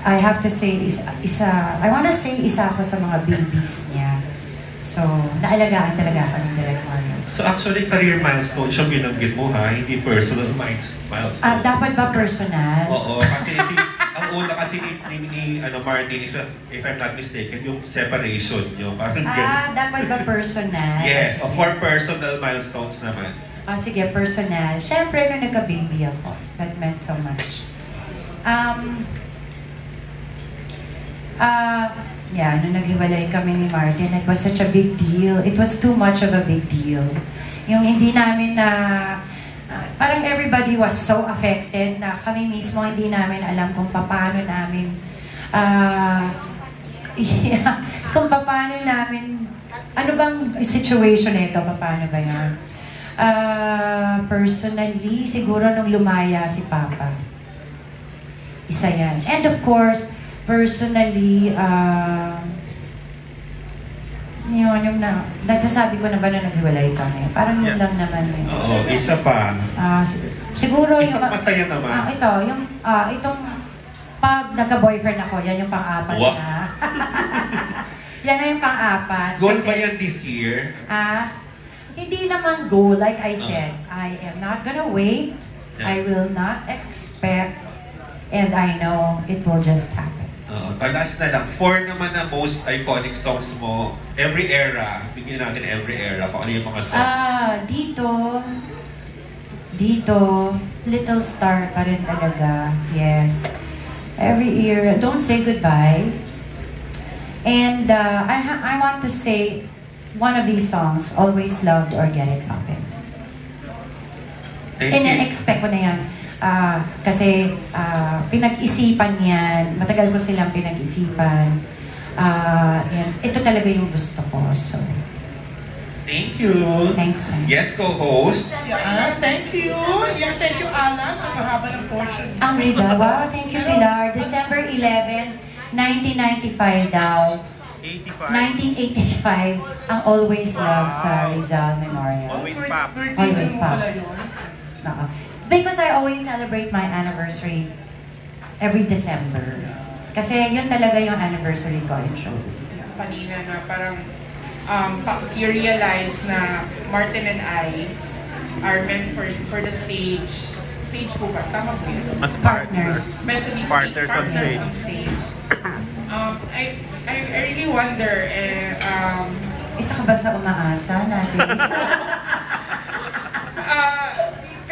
I have to say, I wanna say, isa ako sa mga babies niya. So, naalagaan talaga ako ng Direct Mario. So, actually, career milestone siya binanggit mo, ha? Hindi personal milestone. Dapat ba personal? Oo, kasi ang una kasi ni Martin, if I'm not mistaken, yung separation nyo. Dapat ba personal? Yes, for personal milestones naman. Sige, personal. Siyempre, nung nagka-baby ako. That meant so much. Nung naghiwalay kami ni Martin, it was such a big deal. It was too much of a big deal. Yung hindi namin parang everybody was so affected na kami mismo hindi namin alam kung paano namin, ano bang situation nito, paano ba yan? Personally, siguro nung lumaya si Papa. Isa yan. And of course, personally, yung nagsasabi ko na ba na naghiwalay kami? Parang yun lang naman yun. Oo, isa pa. Siguro isang masaya naman. Itong pag nagka-boyfriend ako, yan yung pang-4 na. Yan na yung pang-4. Goal ba yan this year? Hindi naman goal. Like I said, I am not gonna wait. I will not expect. And I know it will just happen. Last na lang, 4 naman na most iconic songs mo, every era, bigyan natin every era, kung ano yung mga songs. Dito, Little Star pa rin talaga, yes. Every era, Don't Say Goodbye. And I want to say one of these songs, Always Loved or Get It Poppin'. Thank you. Expect ko na yan. Kasi pinag-isipan yan. Matagal ko silang pinag-isipan. Yan. Ito talaga yung gusto ko. So, thank you. Thanks. Yes, co-host. Yeah, thank you. Yeah, thank you, Alan. Ang mahaba ng portion. ang Rizal, wow, thank you, Pilar. December 11, 1995 daw. 1985, ang Always Love sa Rizal Memorial. Always Pop. Always Pops. Because I always celebrate my anniversary every December. Kasi yun talaga yung anniversary ko in showbiz. Kanina na parang you realize na Martin and I are meant for the stage. Stage po ba? Tama po yun? As Partners. Meant to be Partners on stage. I really wonder, Isa ka ba sa umaasa natin?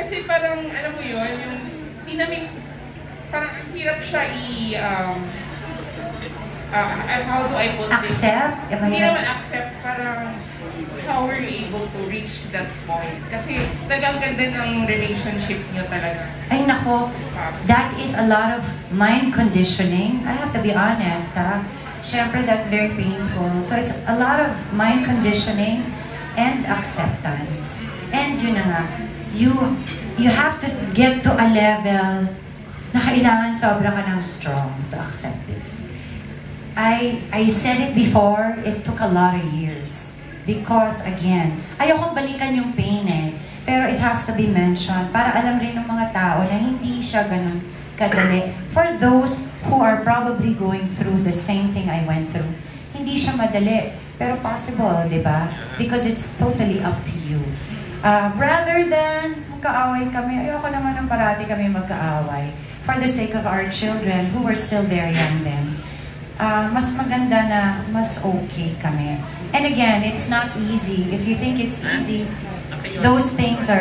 kasi parang, alam mo yun, yung hindi namin, parang ang hirap siya how do I put this? Accept? Hindi naman accept, parang how were you able to reach that point? Kasi talagang ganda ng relationship niyo talaga. Ay nako, that is a lot of mind conditioning. I have to be honest, ha? Siyempre, that's very painful. So it's a lot of mind conditioning and acceptance. And yun na nga, you have to get to a level na kailangan sobra ka ng strong to accept it. I said it before, it took a lot of years. Because again, ayokong balikan yung pain eh. Pero it has to be mentioned para alam rin ng mga tao na hindi siya ganun kadali. For those who are probably going through the same thing I went through, hindi siya madali. Pero possible, di ba? Because it's totally up to you. Rather than magkaaway kami, ayoko naman ng parati kami magkaaway. For the sake of our children who were still very young then. Mas maganda na mas okay kami. And again, it's not easy. If you think it's easy, those things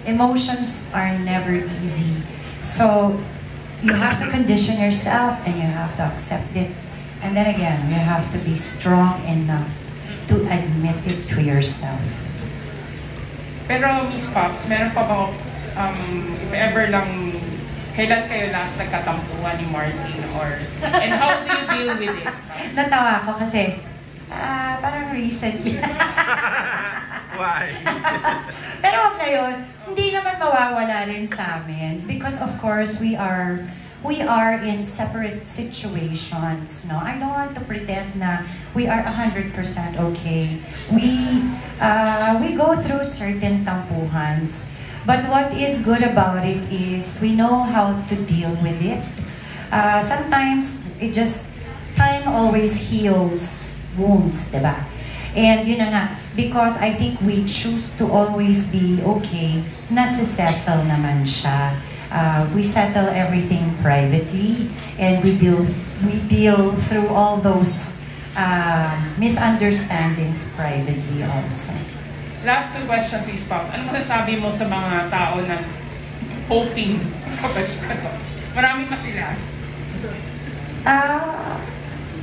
emotions are never easy. So, you have to condition yourself and you have to accept it. And then again, you have to be strong enough to admit it to yourself. Pero Miss Pops, meron pa ba, if ever lang, kailan kayo last nagkatampuhan ni Martin and how do you deal with it? Natawa ako kasi, parang recently. Why? Pero wag na yun, hindi naman mawawala rin sa amin. Because of course, we are in separate situations. No, I don't want to pretend na we are 100% okay. We go through certain tampuhans. But what is good about it is we know how to deal with it. Sometimes time always heals wounds, diba? And yun na nga, because I think we choose to always be okay, nasisettle naman siya. We settle everything privately, and we deal through all those misunderstandings privately also. Last two questions, Miss Pops. Ano masasabi mo sa mga tao na hoping kabalikan mo? Marami pa sila.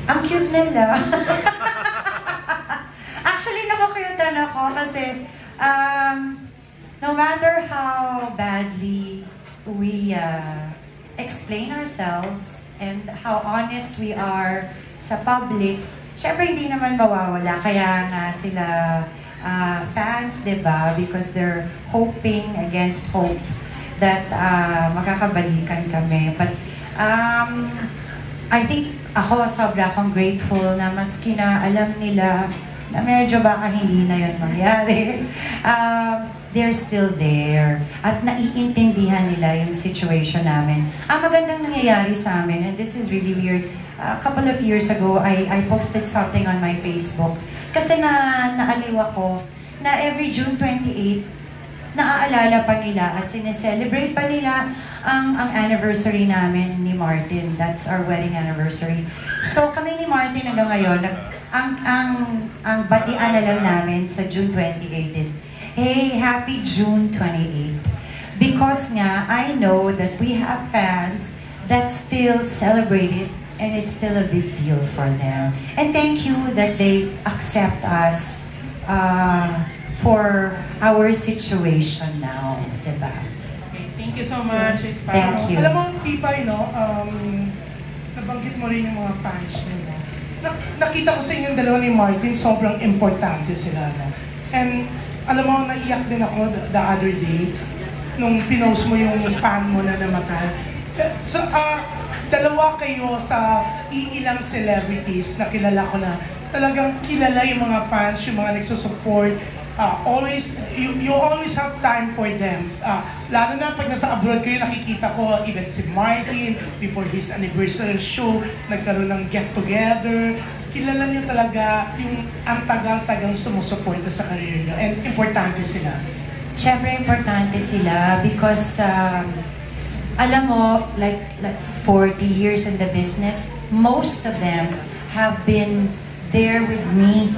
Ang cute nila. Actually, nakakuyutan ako kasi no matter how badly we explain ourselves and how honest we are sa public, syempre hindi naman mawawala. Kaya nga sila fans, diba? Because they're hoping against hope that makakabalikan kami. But I think ako sobra akong grateful na maski na alam nila na medyo baka hindi na yun mangyari. They're still there. At naiintindihan nila yung situation namin. Ang magandang nangyayari sa amin, and this is really weird, a couple of years ago, I posted something on my Facebook. Kasi naaliw ako na every June 28, naaalala pa nila at sineselebrate pa nila ang anniversary namin ni Martin. That's our wedding anniversary. So kami ni Martin hanggang ngayon, ang batian na lang namin sa June 28 is, hey, happy June 28. Because nga, I know that we have fans that still celebrate it and it's still a big deal for them. And thank you that they accept us for our situation now, diba? Okay, thank you so much. Thank you. Alam mo, Pipay, no, nabanggit mo rin yung mga fans mo, no? Nakita ko sa inyong dalawa ni Martin, sobrang importante sila, no? And alam mo, naiyak din ako the other day nung pinost mo yung fan mo na namatay. So, dalawa kayo sa iilang celebrities na kilala ko na talagang kilala yung mga fans, yung mga nagsusupport. You always have time for them. Lalo na pag nasa abroad kayo, nakikita ko, even si Martin, before his anniversary show, nagkaroon ng get-together. Kilala niyo talaga yung ang tagang-tagang sumusuporta sa career niyo. And importante sila. Siyempre, importante sila because, alam mo, like 40 years in the business, most of them have been there with me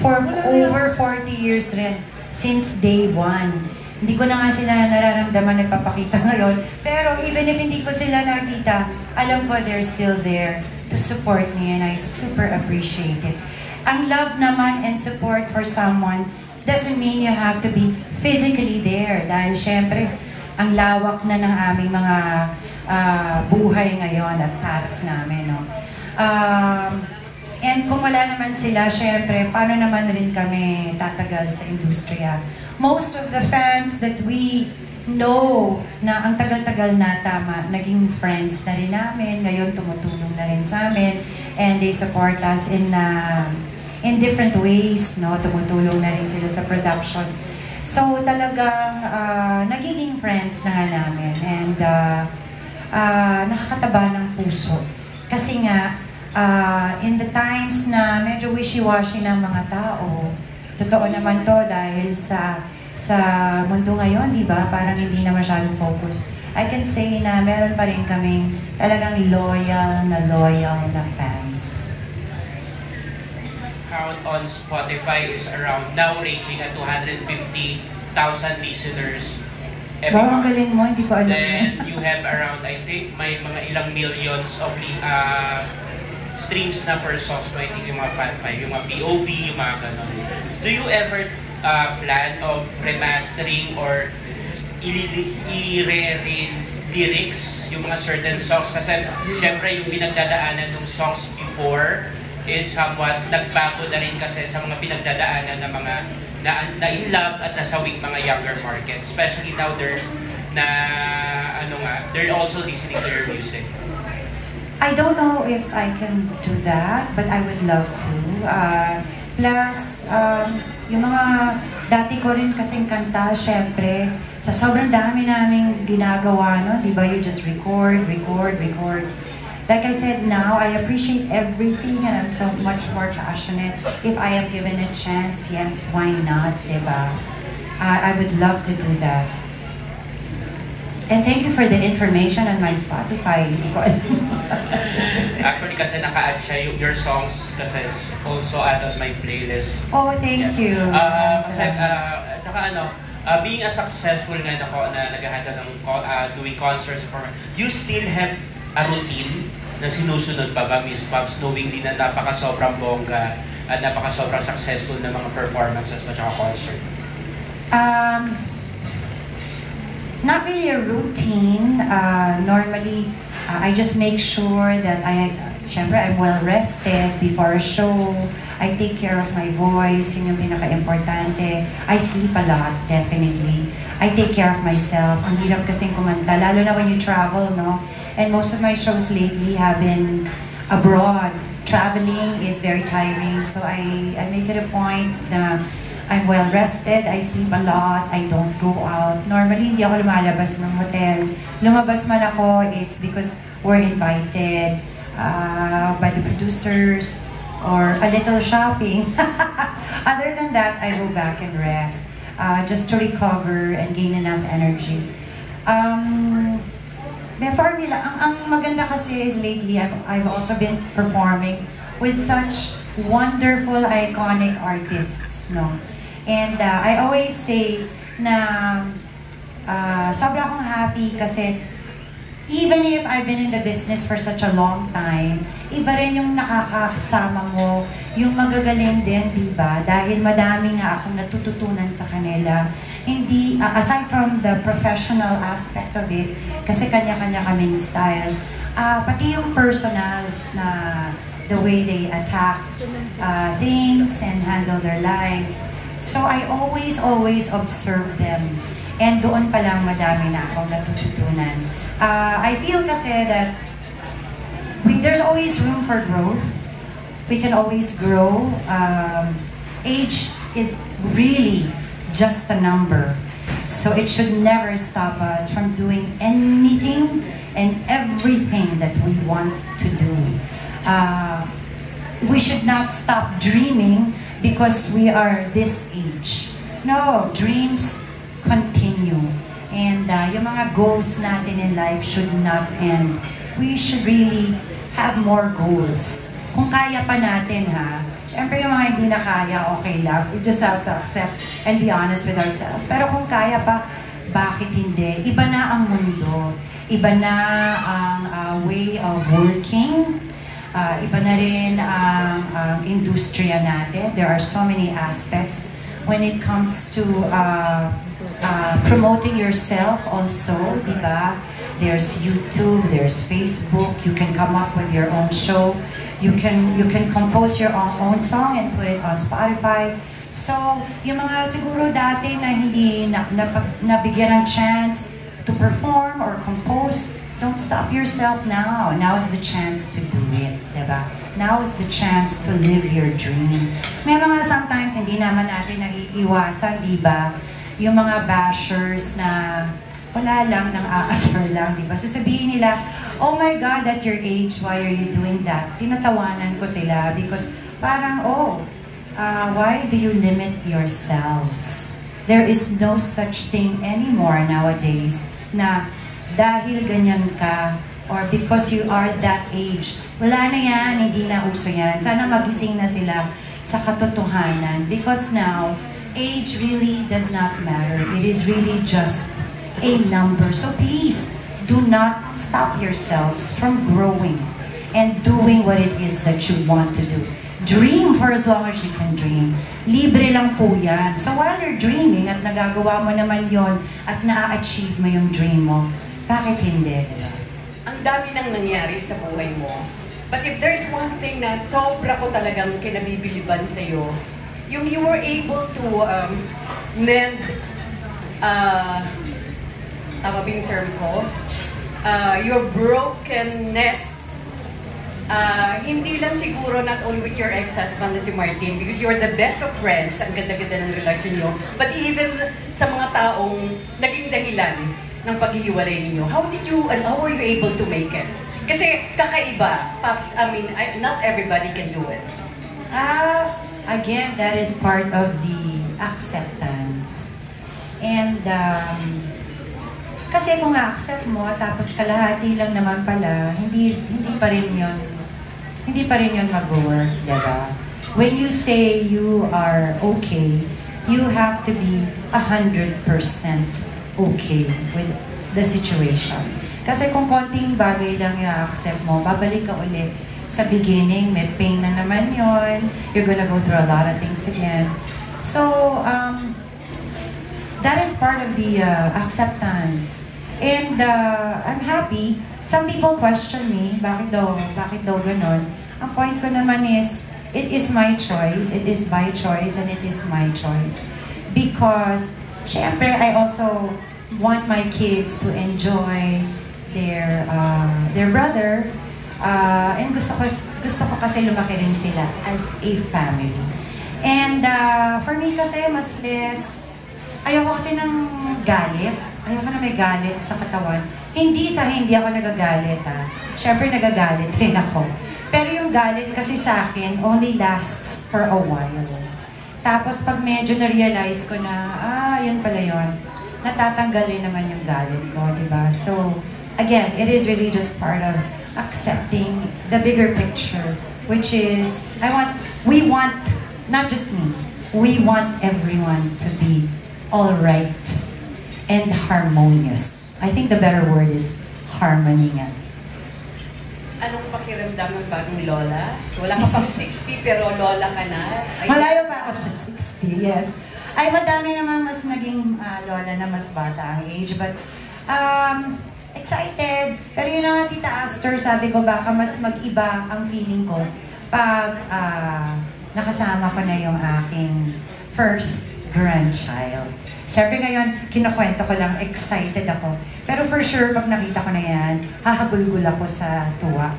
for over 40 years rin, since day one. Hindi ko na nga sila nararamdaman, nagpapakita ngayon. Pero even if hindi ko sila nakita, alam ko they're still there to support me and I super appreciate it. Ang love naman and support for someone doesn't mean you have to be physically there. Dahil syempre, ang lawak na ng aming mga buhay ngayon at paths namin. No? And kung wala naman sila, syempre, paano naman rin kami tatagal sa industriya? Most of the fans that we know na ang tagal-tagal na tama, naging friends na rin namin, ngayon tumutulong na rin sa amin, and they support us in different ways, no? Tumutulong na rin sila sa production. So talagang nagiging friends na nga namin, and nakakataba ng puso. Kasi nga, in the times na medyo wishy-washy ng mga tao, totoo naman to dahil sa mundo ngayon, di ba? Parang hindi na masyadong focus. I can say na meron pa rin kaming talagang loyal na fans. Count on Spotify is around now ranging at 250,000 listeners every Wow, ang month. galing mo, hindi ko alam. Then you have around, I think, may mga ilang millions of streams na per songs, I think yung mga fan five, yung mga POV, yung mga gano'n. Do you ever plan of remastering or i-re-rin lyrics yung mga certain songs? Kasi syempre yung pinagdadaanan ng songs before is somewhat nagbago na rin kasi sa mga pinagdadaanan ng mga na in love at nasawing mga younger markets. Especially now they're also listening to your music. I don't know if I can do that, but I would love to. Plus, yung mga dati ko rin kasing kanta, syempre, sa sobrang dami naming ginagawa, no? Di ba? You just record. Like I said now, I appreciate everything and I'm so much more passionate. If I am given a chance, yes, why not, di ba? I would love to do that. And thank you for the information on my Spotify. Actually, kasi naka-add siya your songs kasi also add on my playlist. Oh, thank you. Being a successful na nag-handle ng doing concerts, you still have a routine na sinusunod pa ba, Miss Pops, knowing din na napaka-sobrang bongga at napaka-sobrang successful na mga performances at saka concert? Not really a routine. Normally, I just make sure that syempre, I'm well rested before a show. I take care of my voice, yun yung pinaka-importante. I sleep a lot, definitely. I take care of myself. Ang hirap kasing kumanta, lalo na when you travel, no? And most of my shows lately have been abroad. Traveling is very tiring, so I make it a point na I'm well rested, I sleep a lot, I don't go out. Normally, hindi ako lumalabas ng hotel. Lumabas man ako, it's because we're invited by the producers or a little shopping. Other than that, I go back and rest just to recover and gain enough energy. May formula. Ang maganda kasi is lately, I've also been performing with such wonderful, iconic artists, no? And I always say na sobra akong happy kasi even if I've been in the business for such a long time, iba rin yung nakakasama mo, yung magagaling din, di ba? Dahil madami nga akong natututunan sa kanila. Hindi, aside from the professional aspect of it, kasi kanya-kanya kaming style, pati yung personal na the way they attack things and handle their lives. So I always observe them. And doon pa lang madami na akong natututunan. I feel kasi that there's always room for growth. We can always grow. Age is really just a number. So it should never stop us from doing anything and everything that we want to do. We should not stop dreaming because we are this age. No, dreams continue. And yung mga goals natin in life should not end. We should really have more goals. Kung kaya pa natin, ha? Siyempre yung mga hindi na kaya, okay lang. We just have to accept and be honest with ourselves. Pero kung kaya pa, bakit hindi? Iba na ang mundo. Iba na ang way of working. Iba na rin ang industriya natin. There are so many aspects when it comes to promoting yourself also, di ba? There's YouTube, there's Facebook. You can come up with your own show. You can compose your own song and put it on Spotify. So, yung mga siguro dati na hindi nabigyan ng chance to perform or compose, don't stop yourself now. Now is the chance to do it, diba? Now is the chance to live your dream. May mga sometimes hindi naman natin nag-iiwasan, diba? Yung mga bashers na wala lang, nang aasar lang, diba? Sasabihin nila, oh my God, at your age, why are you doing that? Tinatawanan ko sila because parang, why do you limit yourselves? There is no such thing anymore nowadays na dahil ganyan ka or because you are that age. Wala na yan, hindi na uso yan. Sana magising na sila sa katotohanan because now, age really does not matter. It is really just a number. So please, do not stop yourselves from growing and doing what it is that you want to do. Dream for as long as you can dream. Libre lang po yan. So while you're dreaming at nagagawa mo naman yon at na-achieve mo yung dream mo, bakit hindi? Ang dami nang nangyari sa buhay mo. But if there's one thing na sobra ko talagang kinabibiliban sa'yo, yung you were able to mend, tama ba yung term ko? Your brokenness. Hindi lang siguro not only with your ex-husband na si Martin, because you're the best of friends, ang ganda-ganda ng relasyon nyo, but even sa mga taong naging dahilan ng paghihiwalay ninyo. How did you, and how were you able to make it? Kasi kakaiba, Pops, I mean, not everybody can do it. Again, that is part of the acceptance. And, kasi kung accept mo, tapos kalahati lang naman pala, hindi pa rin yun mag-work, diba? When you say you are okay, you have to be 100% okay with the situation. Kasi kung konting bagay lang i-accept mo, babalik ka ulit sa beginning, may pain na naman yon. You're gonna go through a lot of things again. So, that is part of the acceptance. And I'm happy. Some people question me, bakit daw ganon? Ang point ko naman is, it is my choice, it is my choice, and it is my choice. Because, syempre, I also want my kids to enjoy their brother. And gusto ko kasi lumaki rin sila as a family. And for me kasi, mas less, ayoko kasi ng galit. Ayoko na may galit sa katawan. Hindi ako nagagalit, ha. Siyempre nagagalit rin ako. Pero yung galit kasi sa akin only lasts for a while. Tapos pag medyo na-realize ko na, yun pala yun, natatanggal rin naman yung galit ko, diba? So, again, it is really just part of accepting the bigger picture, which is, we want, not just me, we want everyone to be all right and harmonious. I think the better word is harmony nga. Anong pakiramdam ng bagong lola? Wala ka pang 60 pero lola ka na? Malayo pa ako sa 60, yes. Ay, madami naman mas naging lola na mas bata ang age, but excited. Pero yun nga, Tita Astor, sabi ko baka mas mag-iba ang feeling ko pag nakasama ko na yung aking first grandchild. Siyempre ngayon, kinukwento ko lang, excited ako. Pero for sure, pag nakita ko na yan, hahagulgul ako sa tuwa.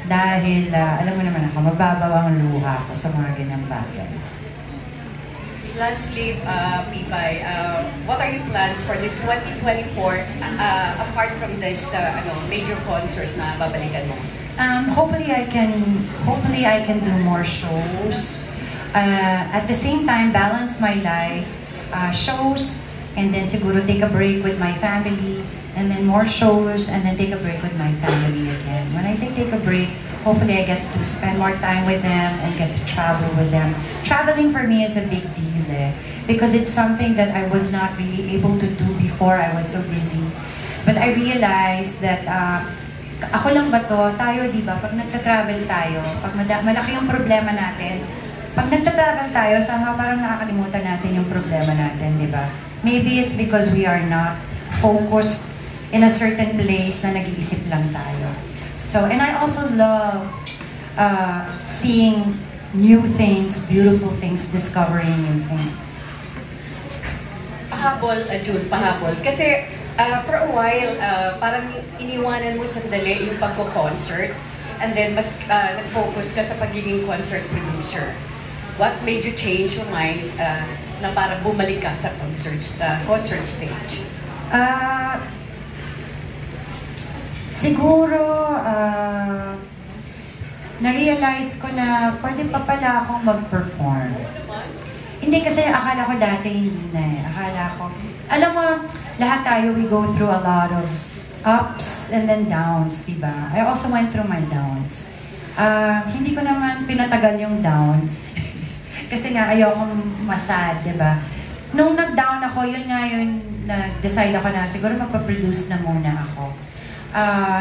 Dahil, alam mo naman ako, mababaw ang luha ko sa mga ganyang bagay. Lastly, Pipay, what are your plans for this 2024 apart from this major concert na babalikan mo? Hopefully I can do more shows. At the same time, balance my life, shows, and then siguro take a break with my family, and then more shows, and then take a break with my family again. When I say take a break, hopefully I get to spend more time with them and get to travel with them. Traveling for me is a big deal because it's something that I was not really able to do before. I was so busy. But I realized that ako lang ba to? Tayo, di ba? Pag nagta-travel tayo, pag malaki yung problema natin, pag nagta-travel tayo, somehow parang nakakalimutan natin yung problema natin, di ba? Maybe it's because we are not focused in a certain place na nag-iisip lang tayo. So, and I also love seeing new things, beautiful things, discovering new things. Pahabol, June, pahabol. Kasi for a while, parang iniwanan mo sandali yung pagko-concert and then mas nag-focus ka sa pagiging concert producer. What made you change your mind na para bumalik ka sa concert stage? Siguro, na-realize ko na pwede pa pala akong mag-perform. Hindi kasi akala ko dati hindi na eh. Akala ko, alam mo, lahat tayo, we go through a lot of ups and then downs, diba? I also went through my downs. Hindi ko naman pinatagal yung down. Kasi nga, ayokong masad, diba? Nung nag-down ako, yun nga yun, nag-decide ako na siguro magpa-produce na muna ako.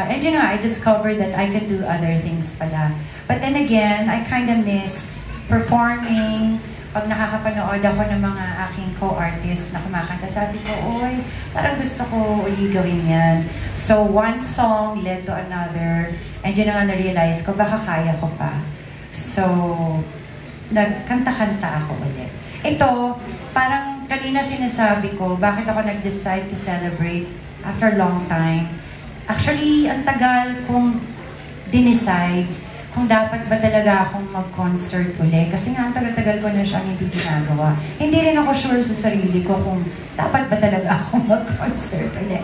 And you know, I discovered that I could do other things pala. But then again, I kind of missed performing. Pag nakakapanood ako ng mga aking co-artists na kumakanta, sabi ko, oy, parang gusto ko uli gawin yan. So one song led to another. And yun nga na-realize ko, baka kaya ko pa. So, nagkanta-kanta ako ulit. Ito, parang kanina sinasabi ko, bakit ako nag-decide to celebrate after a long time. Actually, ang tagal kong dinicide kung dapat ba talaga akong mag-concert uli. Kasi nga, ang tagal-tagal ko na siyang hindi ginagawa. Hindi rin ako sure sa sarili ko kung dapat ba talaga akong mag-concert uli.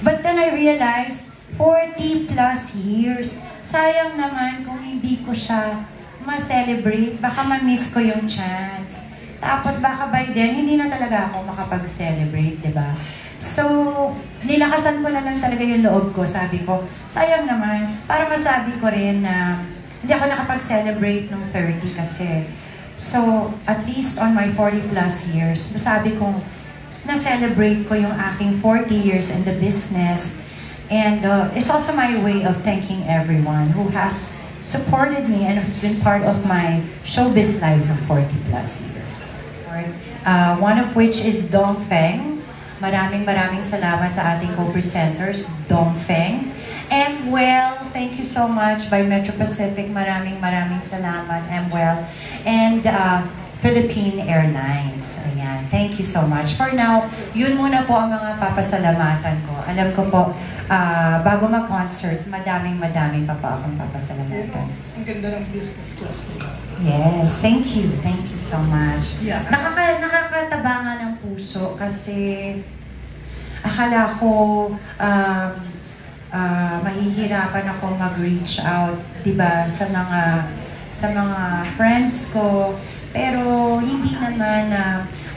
But then I realized, 40 plus years, sayang naman kung hindi ko siya ma-celebrate. Baka ma-miss ko yung chance. Tapos baka by then, hindi na talaga ako makapag-celebrate, diba? So, nilakasan ko na lang talaga yung loob ko. Sabi ko, sayang naman, para masabi ko rin na hindi ako nakapag-celebrate nung 30 kasi. So, at least on my 40 plus years, masabi kong na-celebrate ko yung aking 40 years in the business. And it's also my way of thanking everyone who has supported me and who's been part of my showbiz life for 40 plus years. One of which is Dong Feng. Maraming salamat sa ating co-presenters, Dong Feng. And well, thank you so much by Metro Pacific. Maraming salamat, well. And Philippine Airlines. Ayan, thank you so much. For now, yun muna po ang mga papasalamatan ko. Alam ko po, bago mag-concert, madaming pa po akong papasalamatan. Ang ganda ng business class nila. Yes, thank you so much. Yeah. Nakakatabangan ng puso kasi akala ko mahihirapan ako mag-reach out, 'di ba, sa mga friends ko, pero hindi naman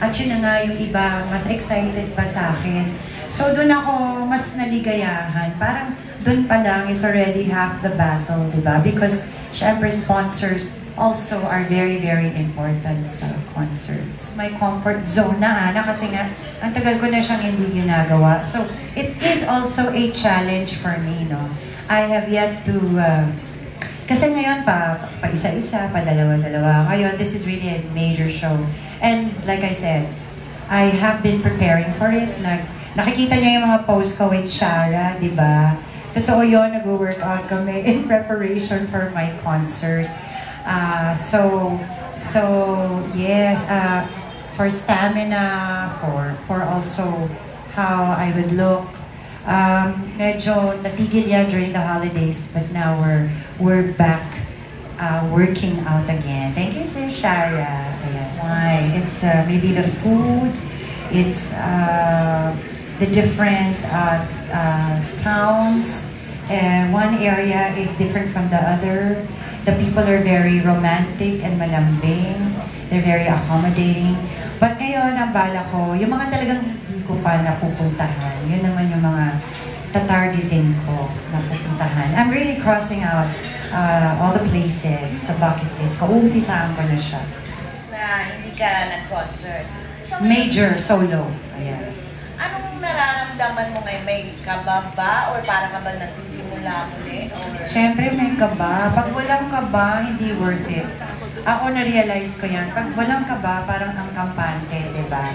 at yun na nga yung iba mas excited pa sa akin. So doon ako mas naligayahan. Parang dun pa lang is already half the battle, di ba? Because, syempre, sponsors also are very, very important sa concerts. My comfort zone na, Ana, kasi nga, ang tagal ko na siyang hindi ginagawa. So, it is also a challenge for me, no? I have yet to, kasi ngayon pa isa-isa, pa dalawa-dalawa. Ngayon, this is really a major show. And, like I said, I have been preparing for it. Nakikita niya yung mga post ko with Shara, di ba? Totoo yun, nag-workout kami in preparation for my concert. So yes, for stamina, for also how I would look. Medyo natigil yan during the holidays, but now we're back working out again. Thank you, Sis Shara. Ayan. Why? It's maybe the food, it's the different towns. One area is different from the other. The people are very romantic and malambing. They're very accommodating. But ngayon, ang bala ko, yung mga talagang hindi ko pa napupuntahan, yun naman yung mga tatargetin ko napupuntahan. I'm really crossing out all the places sa bucket list ko. Uumpisahan ko na siya. Na hindi ka nag-concert. So, Major, solo. Ayan. Anong nararamdaman mo ngayon? May kaba ba? Or para ka ba nagsisimula muli? Siyempre may kaba. Pag walang kaba, hindi worth it. Ako na-realize ko yan. Pag walang kaba, parang ang kampante, diba?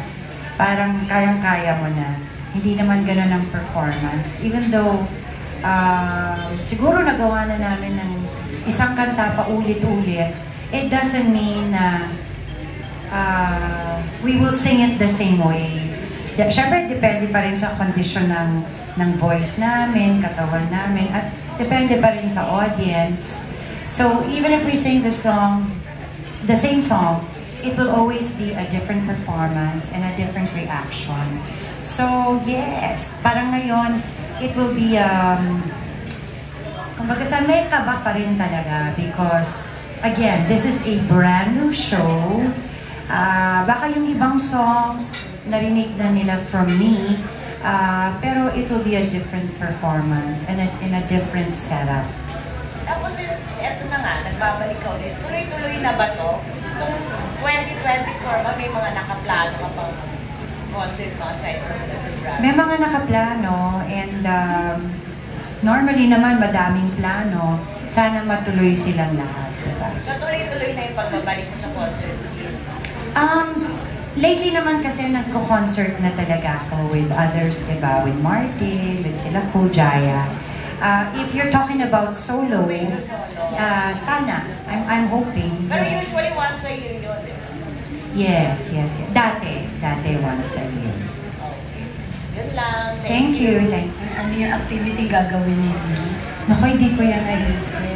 Parang kayang-kaya mo na. Hindi naman ganun ang performance. Even though, siguro nagawa na namin ng isang kanta pa ulit-ulit, it doesn't mean na we will sing it the same way. Siyempre, depende pa rin sa kondisyon ng voice namin, katawan namin, at depende pa rin sa audience. So, even if we sing the same song, it will always be a different performance and a different reaction. So, yes, parang ngayon, it will be, kumbaga saan may kaba pa rin talaga because, again, this is a brand new show. Baka yung ibang songs, narinig na nila from me, pero it will be a different performance and in a different setup. Tapos since, eto na nga, nagbabalik ka ulit, tuloy-tuloy na ba to? Itong 2024 ba, may mga nakaplano ka pang concert mo aside from the program? May mga nakaplano and normally naman madaming plano. Sana matuloy silang lahat. Diba? So tuloy-tuloy na yung pagbabalik mo sa concert scene? Lately naman kasi nagko-concert na talaga ako with others, diba? With Martin, with sila Kujaya. If you're talking about solo, sana. I'm hoping. Pero yes. usually once a year yun. Yes. Dati once a year. Okay. Yun lang. Thank you. Ano yung activity gagawin niyo? Naku, hindi ko yan naisip.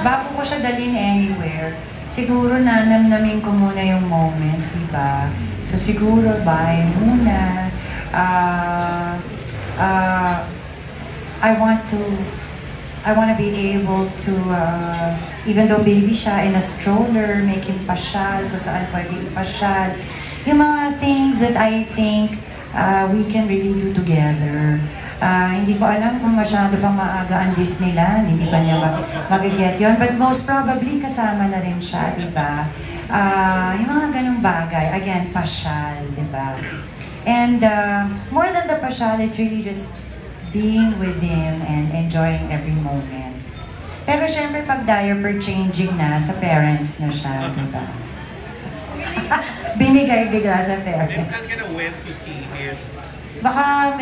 Bago ko siya dalhin anywhere, siguro nanamnamin ko muna yung moment, diba? So siguro bahay muna. I want to be able to, even though baby siya, in a stroller, make him pasyal, kung saan pwede pasyal. Yung mga things that I think we can really do together. Hindi ko alam kung masyado pang maaga ang Disneyland, hindi pa niya mag-get yun. But most probably, kasama na rin siya, di ba? Yung mga ganung bagay, again, pasyal, di ba? And more than the pasyal, it's really just being with him and enjoying every moment. Pero syempre, pag diaper changing na, sa parents na siya, di ba? Binigay bigla sa parents. I'm not gonna wait to see him. Baka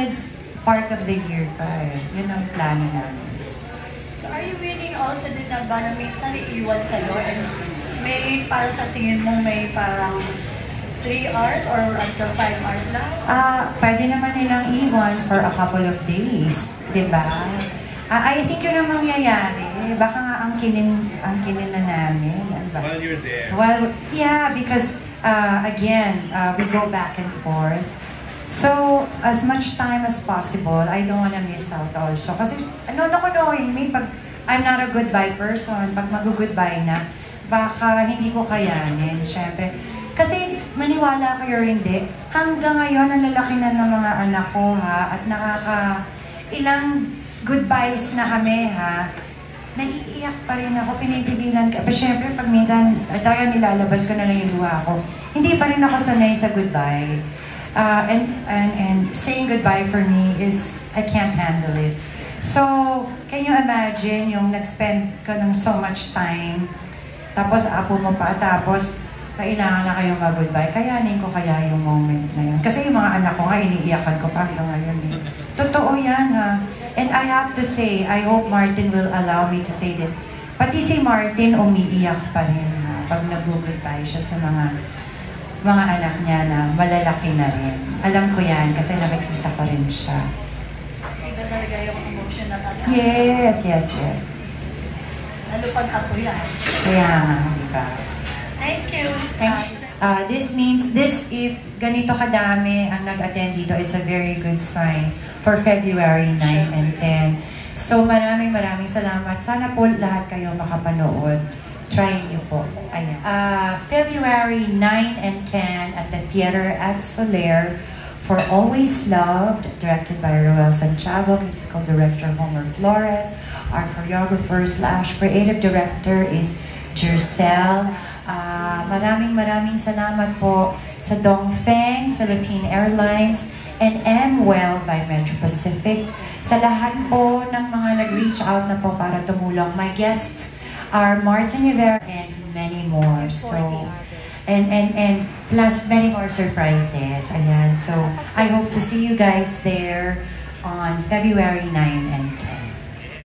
part of the year pa eh. Yun ang plano namin. So are you willing also din na ba na minsan iiwan sa'yo and may para sa tingin mo may parang 3 hours or until 5 hours lang? Pwede naman nilang iwan for a couple of days, di ba? I think yun ang mangyayari. Baka nga angkinin na namin. While you're there. Well, yeah, because again, we go back and forth. So, as much time as possible, I don't want to miss out also. Kasi, knowing me, pag I'm not a goodbye person, pag mag-goodbye na, baka hindi ko kayanin, syempre. Kasi, maniwala kayo hindi, hanggang ngayon, ang lalaki na ng mga anak ko, ha, at ilang goodbyes na kami, ha, naiiyak pa rin ako, pinipigilan ka. Pero syempre, pag minsan, talaga nilalabas ko na lang yung luha ko. Hindi pa rin ako sanay sa goodbye. And saying goodbye for me is, I can't handle it. So, can you imagine yung nag-spend ka ng so much time, tapos apo mo pa, tapos kailangan na kayong mag-goodbye. Kayanin ko kaya yung moment na yun. Kasi yung mga anak ko nga, iniiyakan ko pa hanggang ngayon. Eh. Totoo yan, ha. And I have to say, I hope Martin will allow me to say this. Pati si Martin umiiyak pa rin, ha, pag nag-goodbye siya sa mga anak niya na malalaki na rin. Alam ko yan kasi nakikita ko rin siya. Iba talaga yung emotion na talaga. Yes. Lalo pag apo yan. Kaya nga, di ba? Thank you. This means, if ganito kadami ang nag-attend dito, it's a very good sign for February 9 and 10. So maraming salamat. Sana po lahat kayo makapanood. Try niyo po. Ayan. February 9 and 10 at the theater at Solaire for Always Loved, directed by Roel Santiago, musical director Homer Flores. Our choreographer / creative director is Jercel. Maraming salamat po sa Dongfeng, Philippine Airlines, and M-Well by Metro Pacific. Sa lahat po ng mga nag-reach out na po para tumulong. My guests are Martin Rivera and many more. So, and plus many more surprises. Ayan. So, I hope to see you guys there on February 9 and